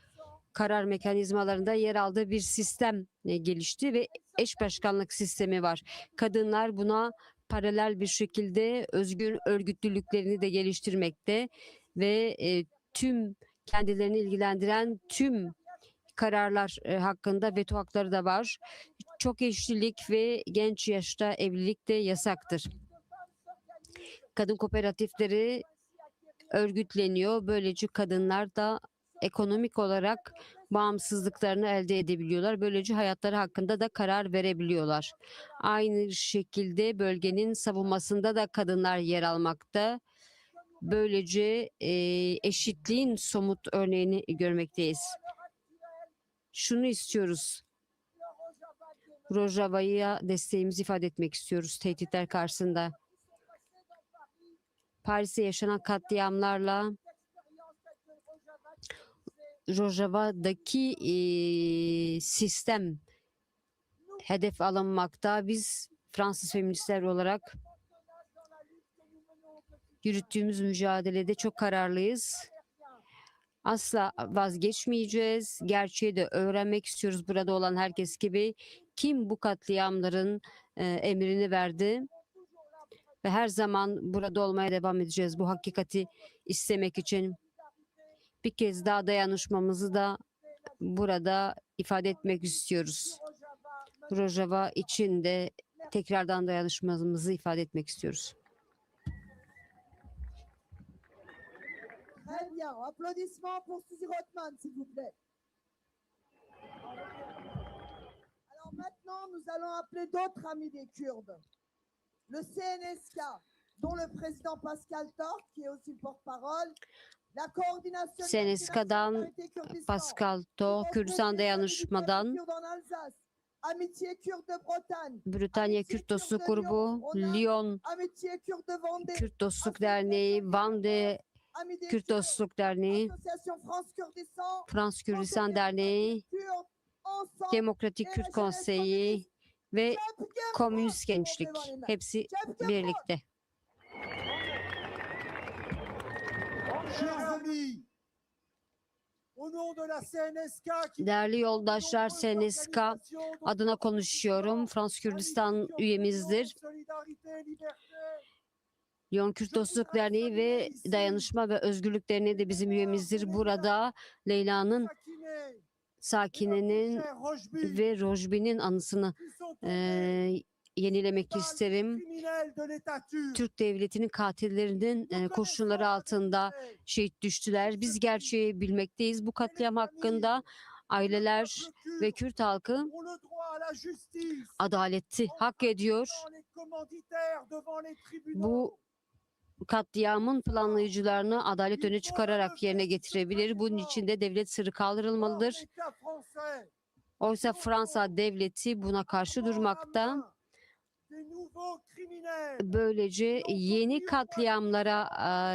karar mekanizmalarında yer aldığı bir sistem gelişti ve eş başkanlık sistemi var. Kadınlar buna paralel bir şekilde özgür örgütlülüklerini de geliştirmekte ve tüm kendilerini ilgilendiren tüm kararlar hakkında veto hakları da var. Çok eşlilik ve genç yaşta evlilik de yasaktır. Kadın kooperatifleri örgütleniyor. Böylece kadınlar da ekonomik olarak bağımsızlıklarını elde edebiliyorlar. Böylece hayatları hakkında da karar verebiliyorlar. Aynı şekilde bölgenin savunmasında da kadınlar yer almakta. Böylece eşitliğin somut örneğini görmekteyiz. Şunu istiyoruz. Rojava'ya desteğimizi ifade etmek istiyoruz tehditler karşısında. Paris'te yaşanan katliamlarla Rojava'daki sistem hedef alınmakta. Biz Fransız feministler olarak yürüttüğümüz mücadelede çok kararlıyız. Asla vazgeçmeyeceğiz. Gerçeği de öğrenmek istiyoruz burada olan herkes gibi. Kim bu katliamların emrini verdi? Ve her zaman burada olmaya devam edeceğiz bu hakikati istemek için. Bir kez daha dayanışmamızı da burada ifade etmek istiyoruz. Rojava için de tekrardan dayanışmamızı ifade etmek istiyoruz. Très bien. Applaudissements pour Suzy Rothman, s'il vous plaît. Alors maintenant, nous allons appeler d'autres amis des Kurdes. Le CNSK, dont le président Pascal Tork, qui est aussi le porte-parole, la coordination CNSK'dan Pascal Tork, Kürdistan Dayanışma'dan Amitié Kurde de Bretagne, Britanya Kürt Dostluk Grubu, Lyon Amitié Kurde de Vendée, Kürt Dostluk Derneği, Van'de Kürt Dostluk Derneği, Association France Kurdistan, Frans Kürdistan Derneği, Demokratik Kürt Konseyi ve Komünist Gençlik. Hepsi birlikte. Değerli yoldaşlar, CNSK adına konuşuyorum. Frans Kürdistan üyemizdir. Lyon Kürt Dostluk Derneği ve Dayanışma ve Özgürlük Derneği de bizim üyemizdir. Burada Leyla'nın, Sakine'nin ve Rojbi'nin anısını yenilemek isterim. Türk Devleti'nin katillerinin koşulları altında şehit düştüler. Biz gerçeği bilmekteyiz. Bu katliam hakkında aileler ve Kürt halkı adaleti hak ediyor. Bu katliamın planlayıcılarını adalet öne çıkararak yerine getirebilir. Bunun için de devlet sırrı kaldırılmalıdır. Oysa Fransa devleti buna karşı durmakta. Böylece yeni katliamlara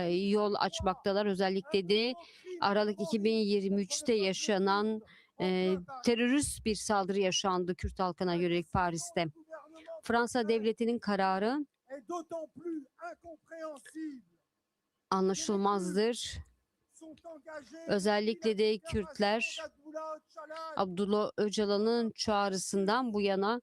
yol açmaktalar. Özellikle de Aralık 2023'te yaşanan terörist bir saldırı yaşandı Kürt halkına yönelik Paris'te. Fransa devletinin kararı anlaşılmazdır. Özellikle de Kürtler Abdullah Öcalan'ın çağrısından bu yana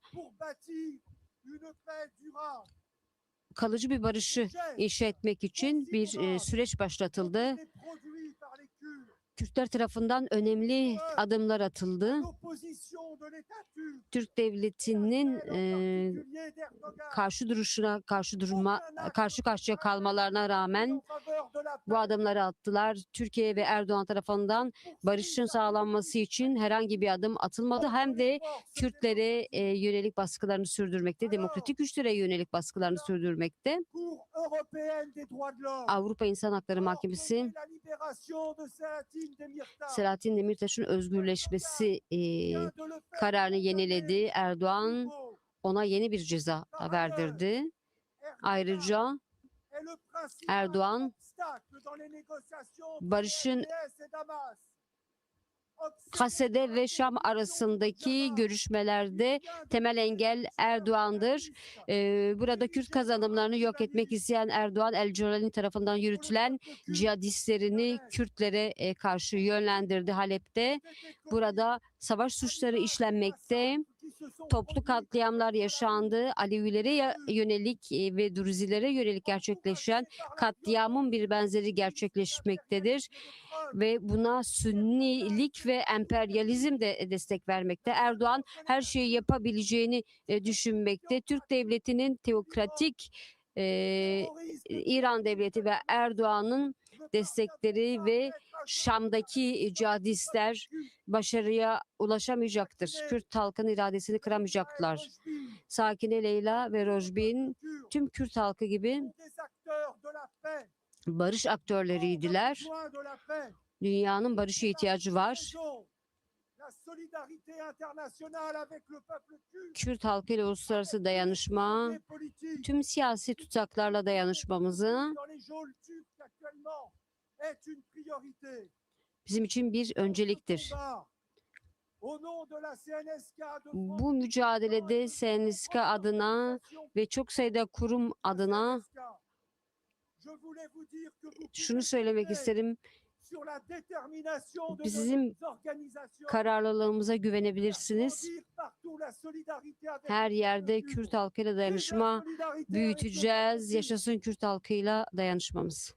kalıcı bir barışı inşa etmek için bir süreç başlatıldı. Kürtler tarafından önemli adımlar atıldı. Türk devletinin karşı karşıya kalmalarına rağmen bu adımları attılar. Türkiye ve Erdoğan tarafından barışın sağlanması için herhangi bir adım atılmadı. Hem de Kürtlere yönelik baskılarını sürdürmekte, demokratik güçlere yönelik baskılarını sürdürmekte. Avrupa İnsan Hakları Mahkemesi Selahattin Demirtaş'ın özgürleşmesi kararını yeniledi. Erdoğan ona yeni bir ceza verdirdi. Ayrıca Erdoğan barışın Kasede ve Şam arasındaki görüşmelerde temel engel Erdoğan'dır. Burada Kürt kazanımlarını yok etmek isteyen Erdoğan, El Corani tarafından yürütülen cihadistlerini Kürtlere karşı yönlendirdi Halep'te. Burada savaş suçları işlenmekte, toplu katliamlar yaşandı. Alevilere yönelik ve Druzilere yönelik gerçekleşen katliamın bir benzeri gerçekleşmektedir. Ve buna Sünnilik ve emperyalizm de destek vermekte. Erdoğan her şeyi yapabileceğini düşünmekte. Türk devletinin teokratik İran devleti ve Erdoğan'ın destekleri ve Şam'daki cihadistler başarıya ulaşamayacaktır. Kürt halkının iradesini kıramayacaklar. Sakine Leyla ve Rojbin tüm Kürt halkı gibi barış aktörleriydiler. Dünyanın barışa ihtiyacı var. Kürt halkıyla uluslararası dayanışma, tüm siyasi tutsaklarla dayanışmamızı bizim için bir önceliktir. Bu mücadelede SNSK adına ve çok sayıda kurum adına şunu söylemek isterim. Bizim kararlılığımıza güvenebilirsiniz. Her yerde Kürt halkıyla dayanışma büyüteceğiz. Yaşasın Kürt halkıyla dayanışmamız.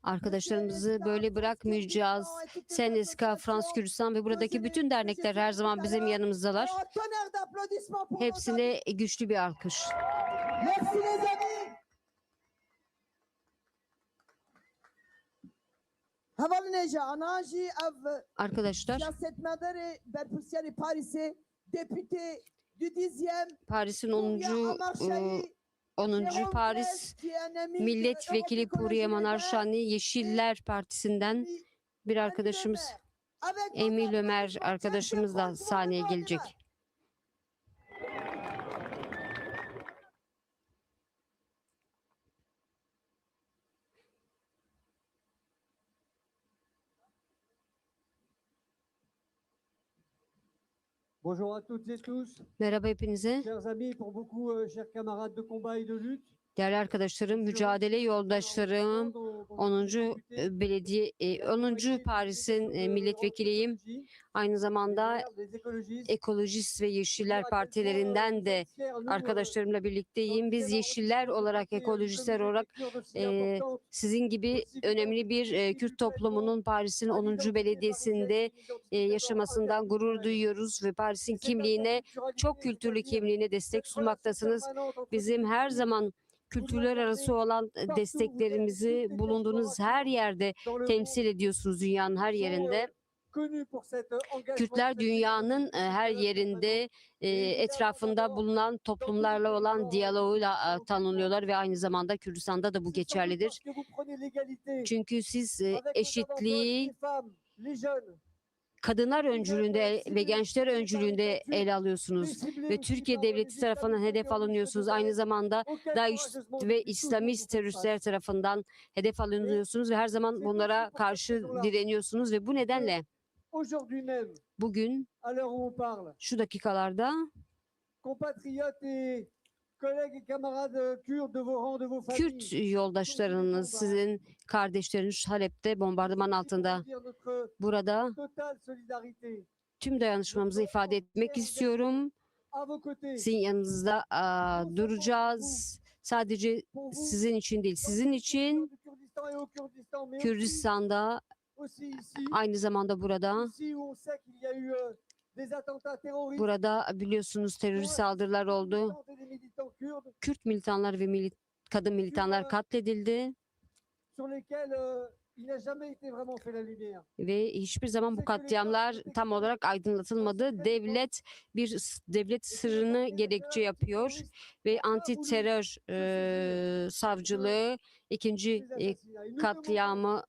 Arkadaşlarımızı böyle bırakmayacağız. SNSK, Frans Kürdistan ve buradaki bütün dernekler her zaman bizim yanımızdalar. Hepsine güçlü bir alkış. Arkadaşlar, Paris'in 10. Paris Milletvekili Puriye Manarşani Yeşiller Partisi'nden bir arkadaşımız Emil Ömer arkadaşımız da sahneye gelecek. Bonjour à toutes et tous, Merhaba hepinize. chers amis, pour beaucoup, chers camarades de combat et de lutte. Değerli arkadaşlarım, mücadele yoldaşlarım, 10. Paris'in milletvekiliyim. Aynı zamanda Ekolojist ve Yeşiller Partilerinden de arkadaşlarımla birlikteyim. Biz Yeşiller olarak, ekolojistler olarak sizin gibi önemli bir Kürt toplumunun Paris'in 10. belediyesinde yaşamasından gurur duyuyoruz ve Paris'in kimliğine, çok kültürlü kimliğine destek sunmaktasınız. Bizim her zaman kültürler arası olan desteklerimizi bulunduğunuz her yerde temsil ediyorsunuz, dünyanın her yerinde. Kürtler dünyanın her yerinde etrafında bulunan toplumlarla olan diyaloğuyla tanınıyorlar ve aynı zamanda Kürdistan'da da bu geçerlidir. Çünkü siz eşitliği kadınlar öncülüğünde ve gençler öncülüğünde ele alıyorsunuz ve Türkiye devleti tarafından hedef alınıyorsunuz. Aynı zamanda DAEŞ ve İslamist teröristler tarafından hedef alınıyorsunuz ve her zaman bunlara karşı direniyorsunuz ve bu nedenle bugün şu dakikalarda collègues et camarades kurdes de vos rangs, de vos Kürt familles. yoldaşlarınız, sizin kardeşleriniz Halep'te bombardıman altında. Burada Totale solidarité. tüm dayanışmamızı ifade etmek istiyorum. À vos côtés. Sizin yanınızda duracağız. Sadece sizin için değil, sizin için Du Kurdistan et au Kurdistan, mais Kürdistan'da, aussi ici, aynı zamanda burada. ici où on sait qu'il y a eu des attentats terroristes. Burada biliyorsunuz terörist saldırılar oldu. Militantes et des militants kurdes Kürt militanlar ve kadın militanlar katledildi sur lesquels il n'a jamais été vraiment fait la lumière. ve hiçbir zaman bu katliamlar tam olarak aydınlatılmadı. Devlet sırrını gerekçe yapıyor ve anti terör savcılığı ikinci katliamı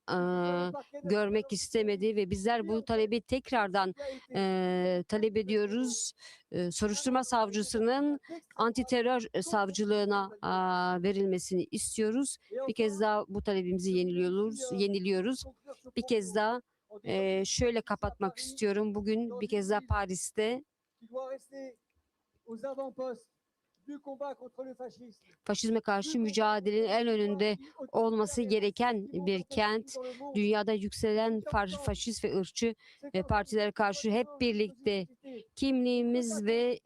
görmek istemedi ve bizler bu talebi tekrardan talep ediyoruz. Soruşturma savcısının anti terör savcılığına verilmesini istiyoruz. Bir kez daha bu talebimizi yeniliyoruz. Bir kez daha şöyle kapatmak istiyorum. Bugün bir kez daha Paris'te Qui doit rester aux avant-postes du combat contre le fascisme. faşizme karşı mücadelenin en önünde olması gereken bir kent. Dünyada yükselen faşist ve ırkçı partilere karşı hep birlikte kimliğimiz ve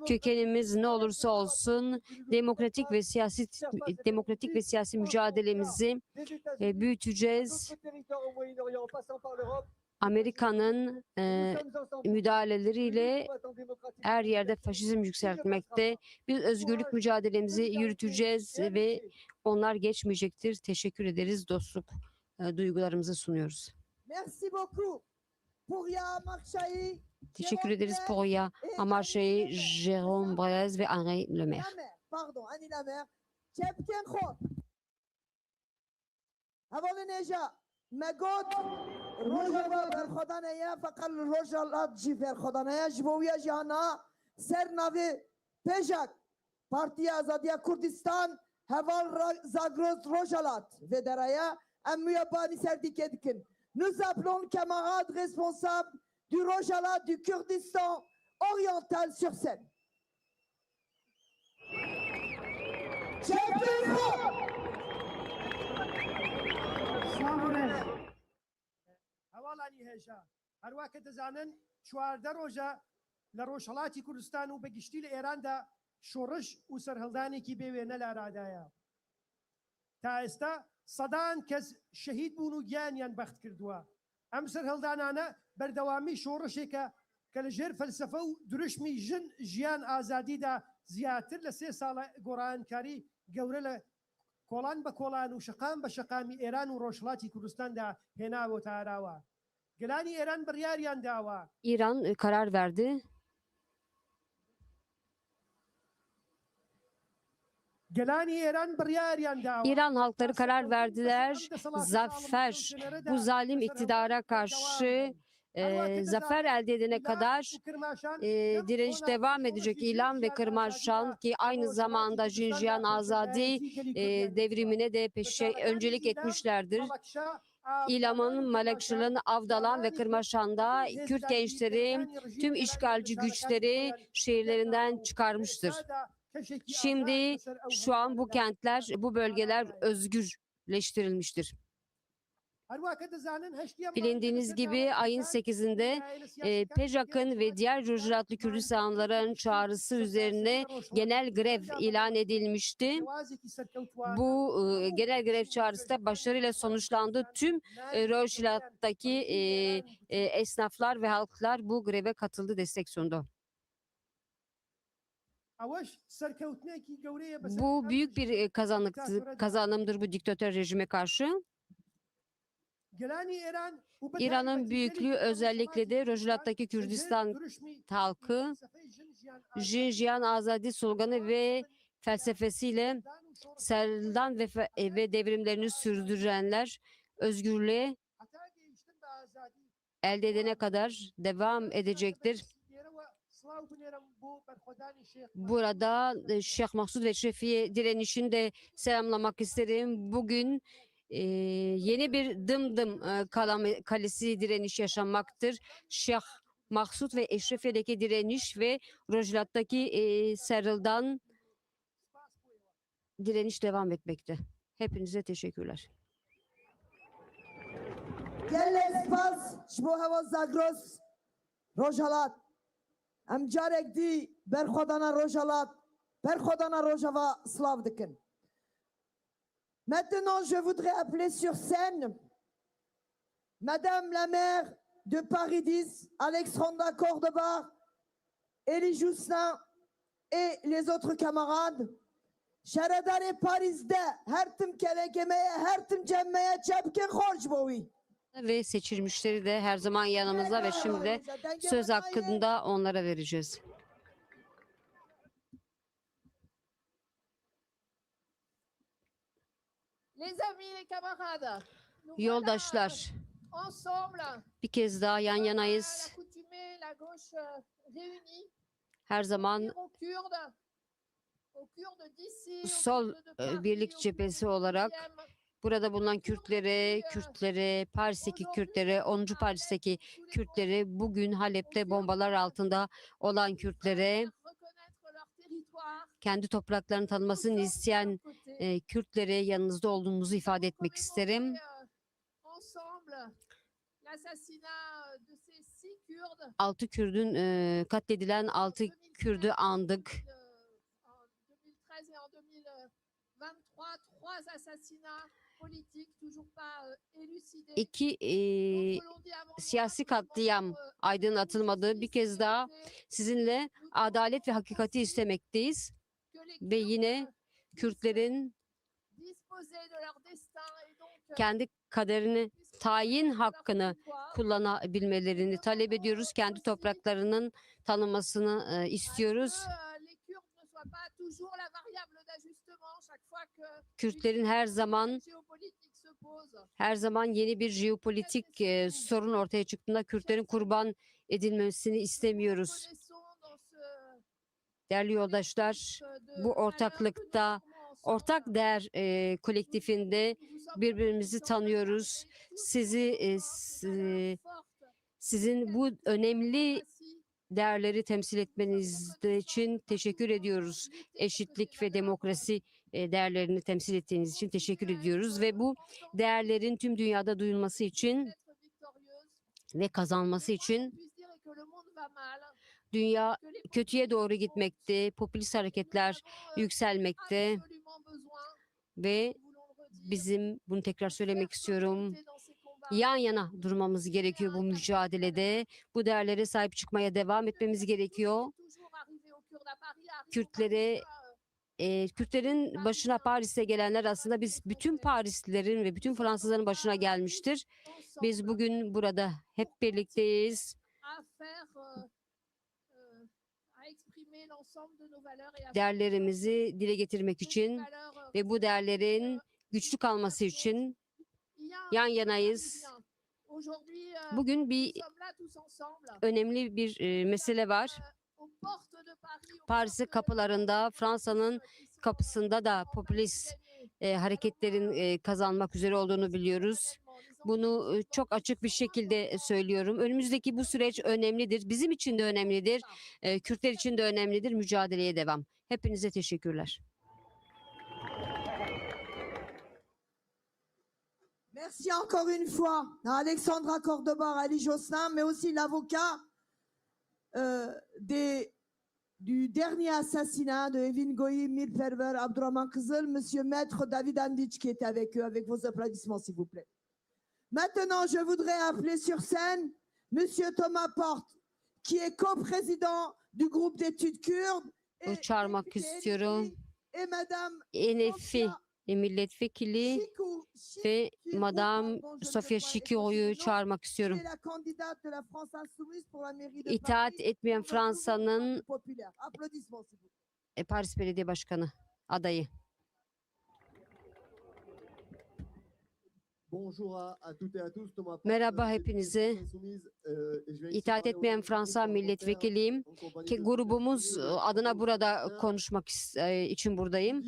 kökenimiz ne olursa olsun demokratik ve siyasi mücadelemizi büyüteceğiz. Notre territoire au Moyen-Orient, en passant par l'Europe, Amerika'nın nous sommes ensemble. müdahaleleriyle her yerde faşizm yükseltmekte. Biz özgürlük mücadelemizi yürüteceğiz ve onlar geçmeyecektir. Teşekkür ederiz. Dostluk duygularımızı sunuyoruz. Merci beaucoup. Pouria Marchaï. Teşekkür ederiz Pouria Amarşehir, Jérôme Brez ve Henri Lemaire. Pardon, Annie Lamer. Tchepken Khot. Havalı Neja. Megot. Rojava Verkhodanaya fakal Rojalat ji Verkhodanaya jboviya jana ser navi Pejak. Partiya Azadiya Kurdistan Heval Zagroz Rojalat ve deraya emmuya bani serdikedkin. Nous appelons le camarade responsable du Rojalat du Kurdistan oriental sur scène. Tchepken Khot. هەواڵانی هێژە هەروە کە دەزانن چواردە ڕۆژە لە ڕۆژهەڵاتی کوردستان و بەگشتی لە ئێراندا شۆڕش و سەرهەڵدانێکی بێوێنە لە ئارادایە تا ئێستا سەدان کەس شەهید بوون و گیانیان بەخت کردووە ئەم سەرهەڵدانانە بەردەوامی شۆڕشێکە کە لە ژێر فەلسەفە و دروشمی ژیان ئازادیدا زیاتر لە 3 ساڵە گۆڕانکاری گەورە لە کۆڵان بە کۆڵان و شەقام بە شەقامی ئێران و ڕۆژهەڵاتی کوردستاندا هێناوە تاراوە گەلانی ئێران بڕیاریان داوە. İran karar verdi. İran halkları karar verdiler. Zafer, bu zalim iktidara karşı zafer elde edene kadar direniş devam edecek. İlan ve Kırmaşan ki aynı zamanda Jinjiyan Azadi devrimine de öncelik etmişlerdir. İlam'ın, Malakşı'nın, Avdalan ve Kırmaşan'da Kürt gençleri tüm işgalci güçleri şehirlerinden çıkarmıştır. Şimdi şu an bu kentler, bu bölgeler özgürleştirilmiştir. Bilindiğiniz gibi ayın 8'inde PJAK'ın ve diğer Rojhilatlı Kürdistanlıların çağrısı üzerine genel grev ilan edilmişti. Bu genel grev çağrısı da başarıyla sonuçlandı. Tüm Rojhilat'taki esnaflar ve halklar bu greve katıldı, destek sundu. Bu büyük bir kazanımdır bu diktatör rejime karşı. İran'ın büyüklüğü özellikle de Rojhilat'taki Kürdistan halkı Jinjiyan Azadi sloganı ve felsefesiyle serdan ve devrimlerini sürdürenler özgürlüğe elde edene kadar devam edecektir. Burada Şeyh Maksud ve Şefiye direnişini de selamlamak isterim. Bugün yeni bir Dımdım Kalesi direnişi yaşanmaktır. Şeyh Maksut ve Eşrefiye'deki direniş ve Rojlat'taki Serral'dan direniş devam etmekte. Hepinize teşekkürler. Quel espace şbo hava zagros Rojalat. Em carek di ber xodana Rojalat, ber xodana Rojava slav dikin. Maintenant, je voudrais appeler sur scène Madame la maire de Paris 10, Alexandra Cordoba, Elie Jousselin et les autres camarades. Şeredare Paris'te her tim kelekemeye, her tim cemmeye çepkin hoş boyu. Ve seçilmişleri de her zaman yanımızda ve şimdi de söz hakkında onlara vereceğiz. Les amis, les camarades, nous Yoldaşlar, voilà ensemble, bir kez daha yan yanayız. l'accoutumée, la gauche réunie, Her zaman aux Kurdes d'ici, aux sol Kurdes de Paris, birlik aux cephesi Kurdes olarak du 10e, burada bulunan Kürtlere, Paris'teki Kürtlere, 10. Paris'teki Kürtlere, bugün Halep'te bombalar altında olan Kürtlere, reconnaître leur territoire, kendi topraklarını tanımasını isteyen Kürtlere yanınızda olduğumuzu ifade etmek isterim. ensemble l'assassinat de ces 6 Kurdes 6 Kürdün katledilen 6 Kürdü andık. en 2013 et en 2023, 3 assassinats politiques toujours pas élucidés. 2 siyasi katliam aydınlatılmadı. Bir kez daha sizinle adalet ve hakikati istemekteyiz. Ve yine Kürtlerin kendi kaderini tayin hakkını kullanabilmelerini talep ediyoruz. Kendi topraklarının tanınmasını istiyoruz. Kürtlerin her zaman yeni bir jeopolitik sorun ortaya çıktığında Kürtlerin kurban edilmesini istemiyoruz. Değerli yoldaşlar, bu ortaklıkta, ortak değer kolektifinde birbirimizi tanıyoruz. Sizin bu önemli değerleri temsil etmeniz için teşekkür ediyoruz. Eşitlik ve demokrasi değerlerini temsil ettiğiniz için teşekkür ediyoruz ve bu değerlerin tüm dünyada duyulması için ve kazanması için dünya kötüye doğru gitmekte, popülist hareketler yükselmekte ve bizim, bunu tekrar söylemek istiyorum, yan yana durmamız gerekiyor bu mücadelede. Bu değerlere sahip çıkmaya devam etmemiz gerekiyor. Kürtlerin başına Paris'e gelenler aslında biz bütün Parislilerin ve bütün Fransızların başına gelmiştir. Biz bugün burada hep birlikteyiz. Değerlerimizi dile getirmek için ve bu değerlerin güçlü kalması için yan yanayız. Bugün bir önemli bir mesele var. Paris'in kapılarında, Fransa'nın kapısında da popülist hareketlerin kazanmak üzere olduğunu biliyoruz. Bunu çok açık bir şekilde söylüyorum. Önümüzdeki bu süreç önemlidir. Bizim için de önemlidir. Kürtler için de önemlidir. Mücadeleye devam. Hepinize teşekkürler. Merci encore une fois à Alexandra Cordoba, à Elie Jocelyn, mais aussi l'avocat du dernier assassinat de Evin Goyi, Mirperver, Abdurrahman Kızıl, Monsieur Maître David Andic qui était avec eux, avec vos applaudissements s'il vous plaît. Maintenant, je voudrais appeler sur scène Monsieur Thomas Porte, qui est co-président du groupe d'études kurdes, Çağırmak istiyorum. et Madame Enefi milletvekili ve Madame Sofia Şikio'yu çağırmak istiyorum. İtaat etmeyen Fransa'nın Paris Belediye Başkanı adayı. Merhaba hepinize. İtaat etmeyen Fransa milletvekiliyim. Grubumuz adına burada konuşmak için buradayım.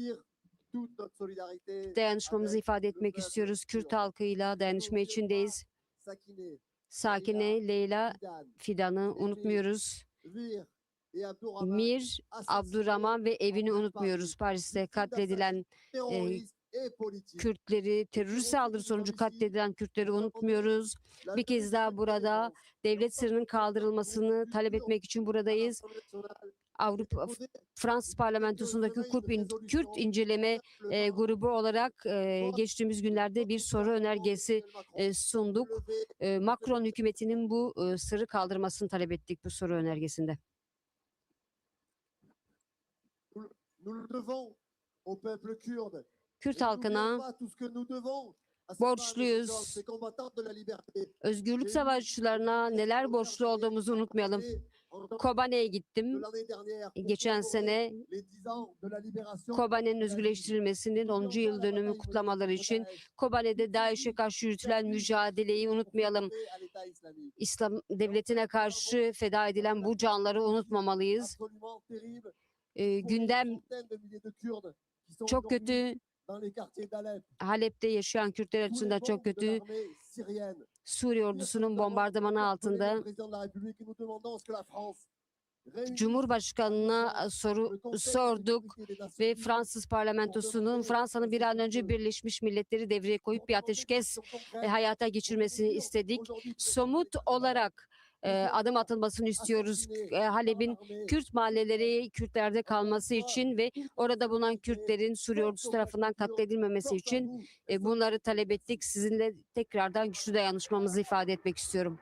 Dayanışmamızı ifade etmek istiyoruz. Kürt halkıyla dayanışma içindeyiz. Sakine, Leyla, Fidan'ı unutmuyoruz. Mir, Abdurrahman ve evini unutmuyoruz. Paris'te katledilen Kürtleri, terörist saldırı sonucu katledilen Kürtleri unutmuyoruz. Bir kez daha burada devlet sırrının kaldırılmasını talep etmek için buradayız. Fransız parlamentosundaki Kürt inceleme grubu olarak geçtiğimiz günlerde bir soru önergesi sunduk. Macron hükümetinin bu sırrı kaldırmasını talep ettik bu soru önergesinde. Kürt halkına borçluyuz. Özgürlük savaşçılarına neler borçlu olduğumuzu unutmayalım. Kobane'ye gittim. Geçen sene Kobane'nin özgürleştirilmesinin 10. yıl dönümü kutlamaları için Kobane'de DAEŞ'e karşı yürütülen mücadeleyi unutmayalım. İslam devletine karşı feda edilen bu canları unutmamalıyız. Gündem çok kötü. Halep'te yaşayan Kürtler açısından çok kötü. Suriye ordusunun bombardımanı altında. Cumhurbaşkanına sorduk ve Fransız parlamentosunun Fransa'nın bir an önce Birleşmiş Milletleri devreye koyup bir ateşkes hayata geçirmesini istedik. Somut olarak adım atılmasını istiyoruz. Halep'in Kürt mahalleleri Kürtlerde kalması için ve orada bulunan Kürtlerin Suriye ordusu tarafından katledilmemesi için bunları talep ettik. Sizinle tekrardan güçlü dayanışmamızı ifade etmek istiyorum.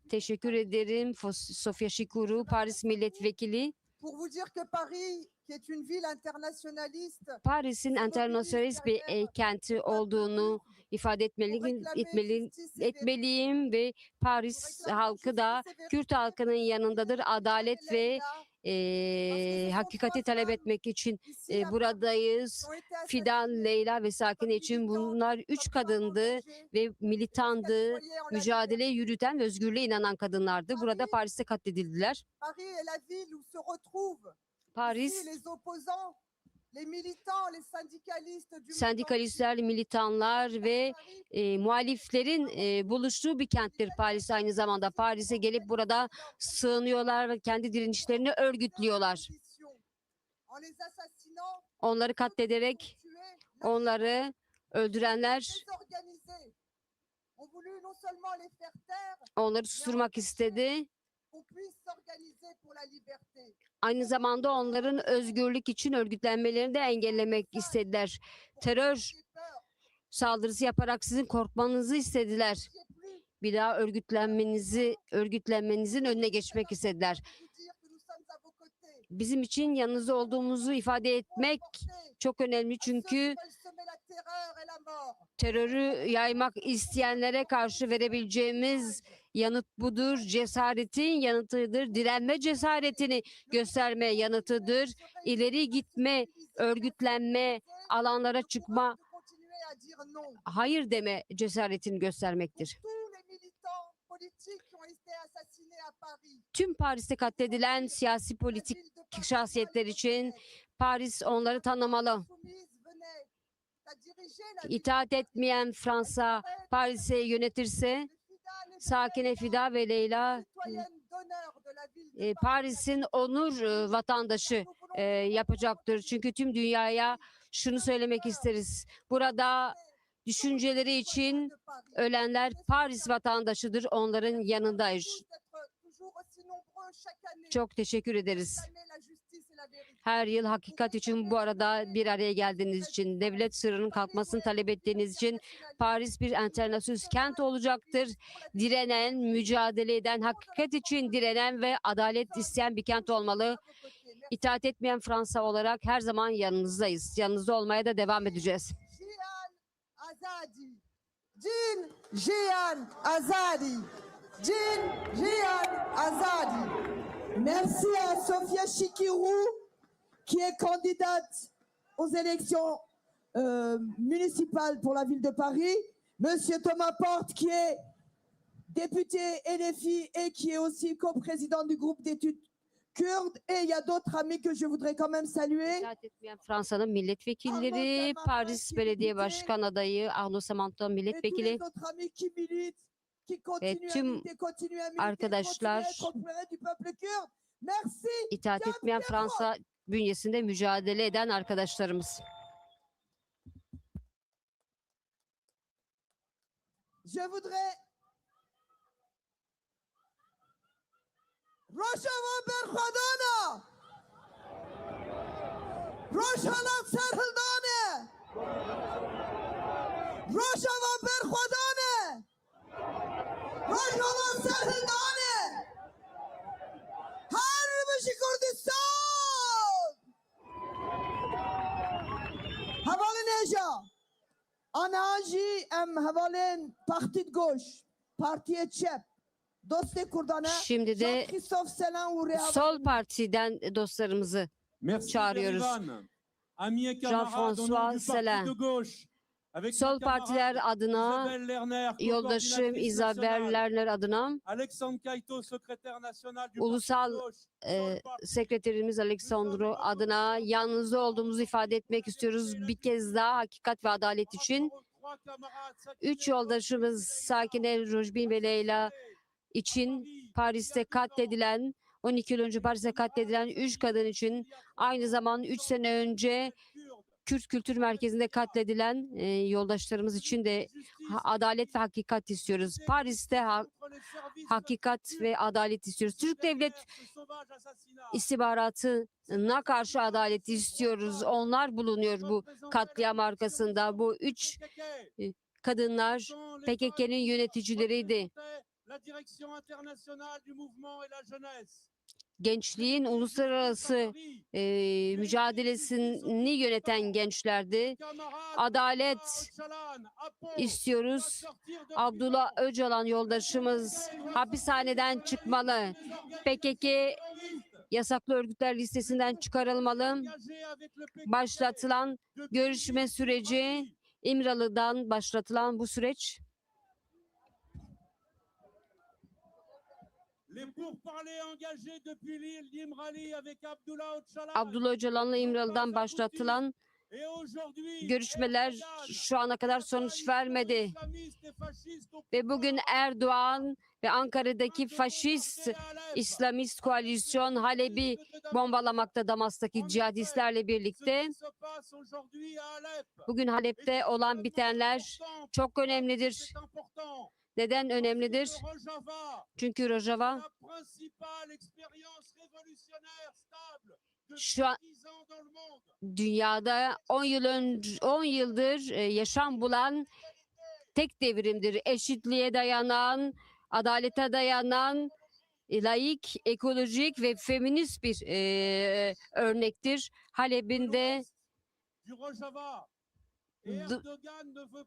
Teşekkür ederim. Sofia Şikuru, Paris Milletvekili. Paris'in internasyonalist bir kenti olduğunu ifade etmeliyim ve Paris halkı da Kürt halkının yanındadır. Adalet ve hakikati talep etmek için buradayız. Fidan, Leyla ve Sakine için bunlar 3 kadındı ve militandı, mücadele yürüten ve özgürlüğe inanan kadınlardı. Burada Paris'te katledildiler. Paris, sendikalistler, militanlar ve muhaliflerin buluştuğu bir kenttir Paris aynı zamanda. Paris'e gelip burada sığınıyorlar ve kendi direnişlerini örgütlüyorlar. Onları katlederek onları öldürenler onları susturmak istedi. Aynı zamanda onların özgürlük için örgütlenmelerini de engellemek istediler. Terör saldırısı yaparak sizin korkmanızı istediler. Bir daha örgütlenmenizin önüne geçmek istediler. Bizim için yanınızda olduğumuzu ifade etmek çok önemli çünkü terörü yaymak isteyenlere karşı verebileceğimiz yanıt budur. Cesaretin yanıtıdır. Direnme cesaretini gösterme yanıtıdır. İleri gitme, örgütlenme, alanlara çıkma, hayır deme cesaretini göstermektir. Tüm Paris'te katledilen siyasi politik şahsiyetler için Paris onları tanımalı. İtaat etmeyen Fransa Paris'i yönetirse Sakine, Fida ve Leyla Paris'in onur vatandaşı yapacaktır. Çünkü tüm dünyaya şunu söylemek isteriz. Burada düşünceleri için ölenler Paris vatandaşıdır. Onların yanındayız. Çok teşekkür ederiz. Her yıl hakikat için bu arada bir araya geldiğiniz için, devlet sırrının kalkmasını talep ettiğiniz için Paris bir internasyonel kent olacaktır. Direnen, mücadele eden, hakikat için direnen ve adalet isteyen bir kent olmalı. İtaat etmeyen Fransa olarak her zaman yanınızdayız. Yanınızda olmaya da devam edeceğiz. Jin Jian Azadi. Jin Jian Azadi. Merci à Sofia Chikirou, qui est candidate aux élections municipales pour la ville de Paris. Monsieur Thomas Porte, qui est député LFI et qui est aussi coprésident du groupe d'études kurde et il y a d'autres amis que je voudrais quand même saluer. İtaat etmeyen Fransa'nın milletvekilleri, Paris Belediye Başkan adayı Arnaud Samanta Et tous les milletvekili autres amis qui militent, qui continuent à tüm militer, continuent à militer, arkadaşlar, continuent à être auprès du peuple kurde. Merci. itaat etmeyen Fransa bünyesinde mücadele eden arkadaşlarımız. Je voudrais Rojava Berkhadana Rojava Serhildane Rojava Berkhadane Rojava Serhildane Harbi Kurdistan Havalin Eja Anaji em havalin Parti de Gauche Partiye Çep Doste Kurdane Şimdi de Jean-Christophe Selin Uré Sol Parti'den dostlarımızı çağırıyoruz. Jean-François Selin. Sol partiler adına, yoldaşım Isabelle Lerner adına, ulusal sekreterimiz Alexandro adına yalnız olduğumuzu ifade etmek istiyoruz. Bir kez daha hakikat ve adalet için. 3 yoldaşımız Sakine, Rojbin ve Leyla için Paris'te katledilen, 12 yıl önce Paris'te katledilen 3 kadın için, aynı zamanda 3 sene önce Kürt Kültür Merkezi'nde katledilen yoldaşlarımız için de adalet ve hakikat istiyoruz. Paris'te hakikat ve adalet istiyoruz. Türk Devlet istihbaratına karşı adalet istiyoruz. Onlar bulunuyor bu katliam arkasında. Bu 3 kadınlar PKK'nın yöneticileriydi. Gençliğin uluslararası mücadelesini yöneten gençlerdi. Adalet istiyoruz. Abdullah Öcalan yoldaşımız hapishaneden çıkmalı. PKK yasaklı örgütler listesinden çıkarılmalı. Başlatılan görüşme süreci, İmralı'dan başlatılan bu süreç Abdullah Öcalan'la İmralı'dan başlatılan görüşmeler şu ana kadar sonuç vermedi. Ve bugün Erdoğan ve Ankara'daki faşist İslamist koalisyon Halep'i bombalamakta Damas'taki cihadistlerle birlikte. Bugün Halep'te olan bitenler çok önemlidir. Neden önemlidir? Çünkü Rojava şu an dünyada 10 yıldır yaşam bulan tek devrimdir. Eşitliğe dayanan, adalete dayanan, laik, ekolojik ve feminist bir örnektir. Halep'in de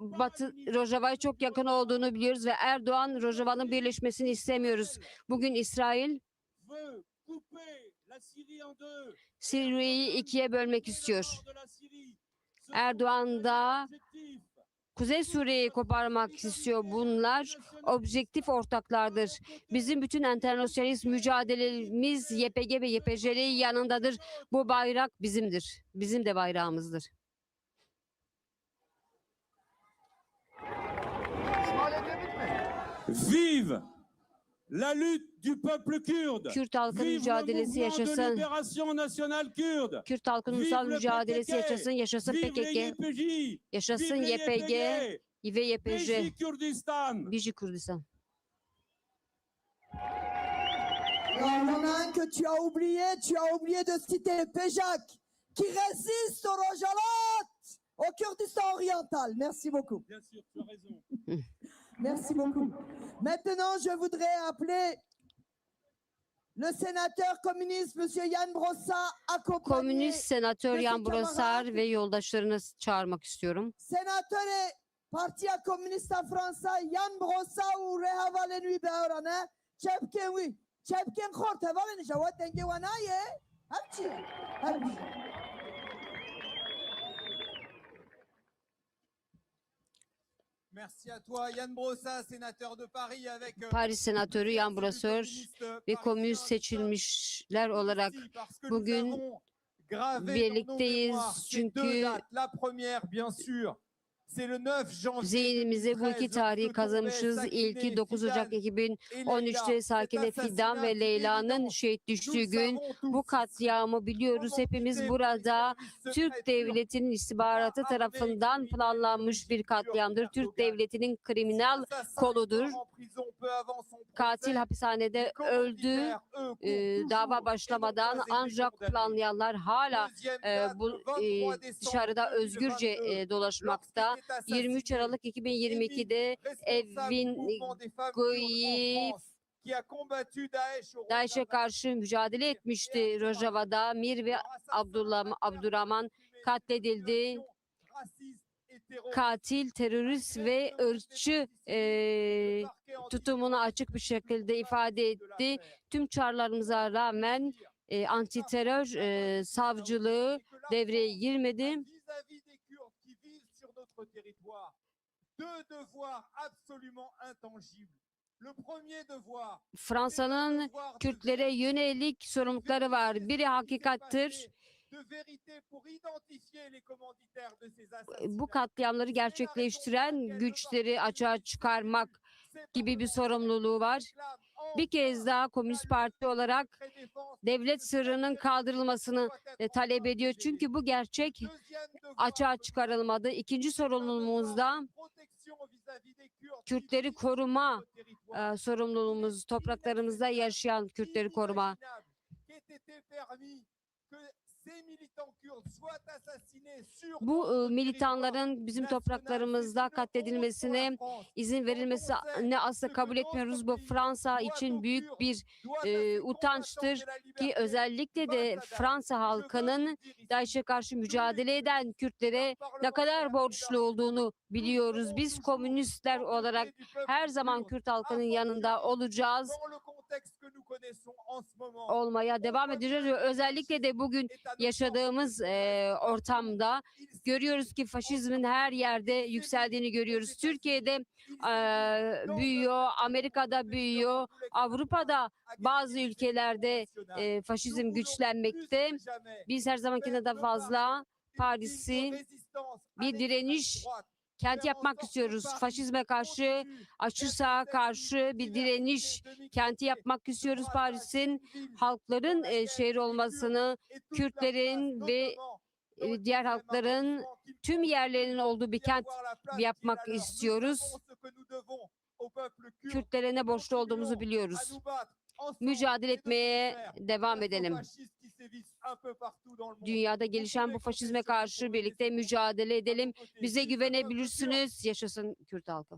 Batı Rojava'ya çok yakın olduğunu biliyoruz ve Erdoğan Rojava'nın birleşmesini istemiyoruz. Bugün İsrail Suriye'yi ikiye bölmek istiyor. Erdoğan da Kuzey Suriye'yi koparmak istiyor. Bunlar objektif ortaklardır. Bizim bütün internasyonalist mücadelemiz YPG ve YPJ'nin yanındadır. Bu bayrak bizimdir. Bizim de bayrağımızdır. Vive la lutte du peuple kurde. Kürt halkının mücadelesi yaşasın. Kürt halkının ulusal mücadelesi yaşasın. Yaşasın PKK. Yaşasın YPG ve YPJ. Biji Kurdistan. Ronan, que tu as oublié de citer Pejak, qui résiste au Rojalat, au Kurdistan oriental. Merci beaucoup. Bien sûr, tu as raison. Merci beaucoup. Maintenant, je voudrais appeler le sénateur communiste, M. Yann Brossard, accompagné. Komünist senatör Yan Brossard ve yoldaşlarını çağırmak istiyorum. Senatore Partiya Komünista Fransa Yan Brossard u rehavalenu beorane çepken çepken khort havalenu jawat denge wanaye hapçi hapçi. Paris senatörü Yan Brasseur ve komünist seçilmişler olarak bugün birlikteyiz. Çünkü zihnimize bu iki tarihi kazanmışız. İlki 9 Ocak 2013'te Sakine Fidan ve Leyla'nın şehit düştüğü gün. Bu katliamı biliyoruz. Hepimiz burada Türk Devleti'nin istihbaratı tarafından planlanmış bir katliamdır. Türk Devleti'nin kriminal koludur. Katil hapishanede öldü. Dava başlamadan ancak planlayanlar hala dışarıda özgürce dolaşmakta. 23 Aralık 2022'de Evin Goyi DAEŞ'e karşı mücadele etmişti Rojava'da. Mir ve Abdurrahman katledildi. Katil, terörist ve ırkçı tutumunu açık bir şekilde ifade etti. Tüm çağrılarımıza rağmen antiterör savcılığı devreye girmedi. Fransa'nın Kürtlere yönelik sorumlulukları var. Biri hakikattir. Bu katliamları gerçekleştiren güçleri açığa çıkarmak gibi bir sorumluluğu var. Bir kez daha Komünist Parti olarak devlet sırrının kaldırılmasını talep ediyor. Çünkü bu gerçek açığa çıkarılmadı. İkinci sorumluluğumuzda Kürtleri koruma sorumluluğumuz, topraklarımızda yaşayan Kürtleri koruma. Bu militanların bizim topraklarımızda katledilmesine izin verilmesini asla kabul etmiyoruz. Bu Fransa için büyük bir utançtır ki özellikle de Fransa halkının DAEŞ'e karşı mücadele eden Kürtlere ne kadar borçlu olduğunu biliyoruz. Biz komünistler olarak her zaman Kürt halkının yanında olacağız. Olmaya devam edeceğiz ve özellikle de bugün yaşadığımız ortamda görüyoruz ki faşizmin her yerde yükseldiğini görüyoruz. Türkiye'de büyüyor, Amerika'da büyüyor, Avrupa'da bazı ülkelerde faşizm güçlenmekte. Biz her zamankine de fazla Paris'i bir direniş kent yapmak istiyoruz. Faşizme karşı, aşırı sağa karşı bir direniş kenti yapmak istiyoruz. Paris'in halkların şehri olmasını, Kürtlerin ve diğer halkların tüm yerlerinin olduğu bir kent yapmak istiyoruz. Kürtlere ne borçlu olduğumuzu biliyoruz. Mücadele etmeye devam edelim. Dünyada gelişen bu faşizme karşı birlikte mücadele edelim. Bize güvenebilirsiniz. Yaşasın Kürt halkı.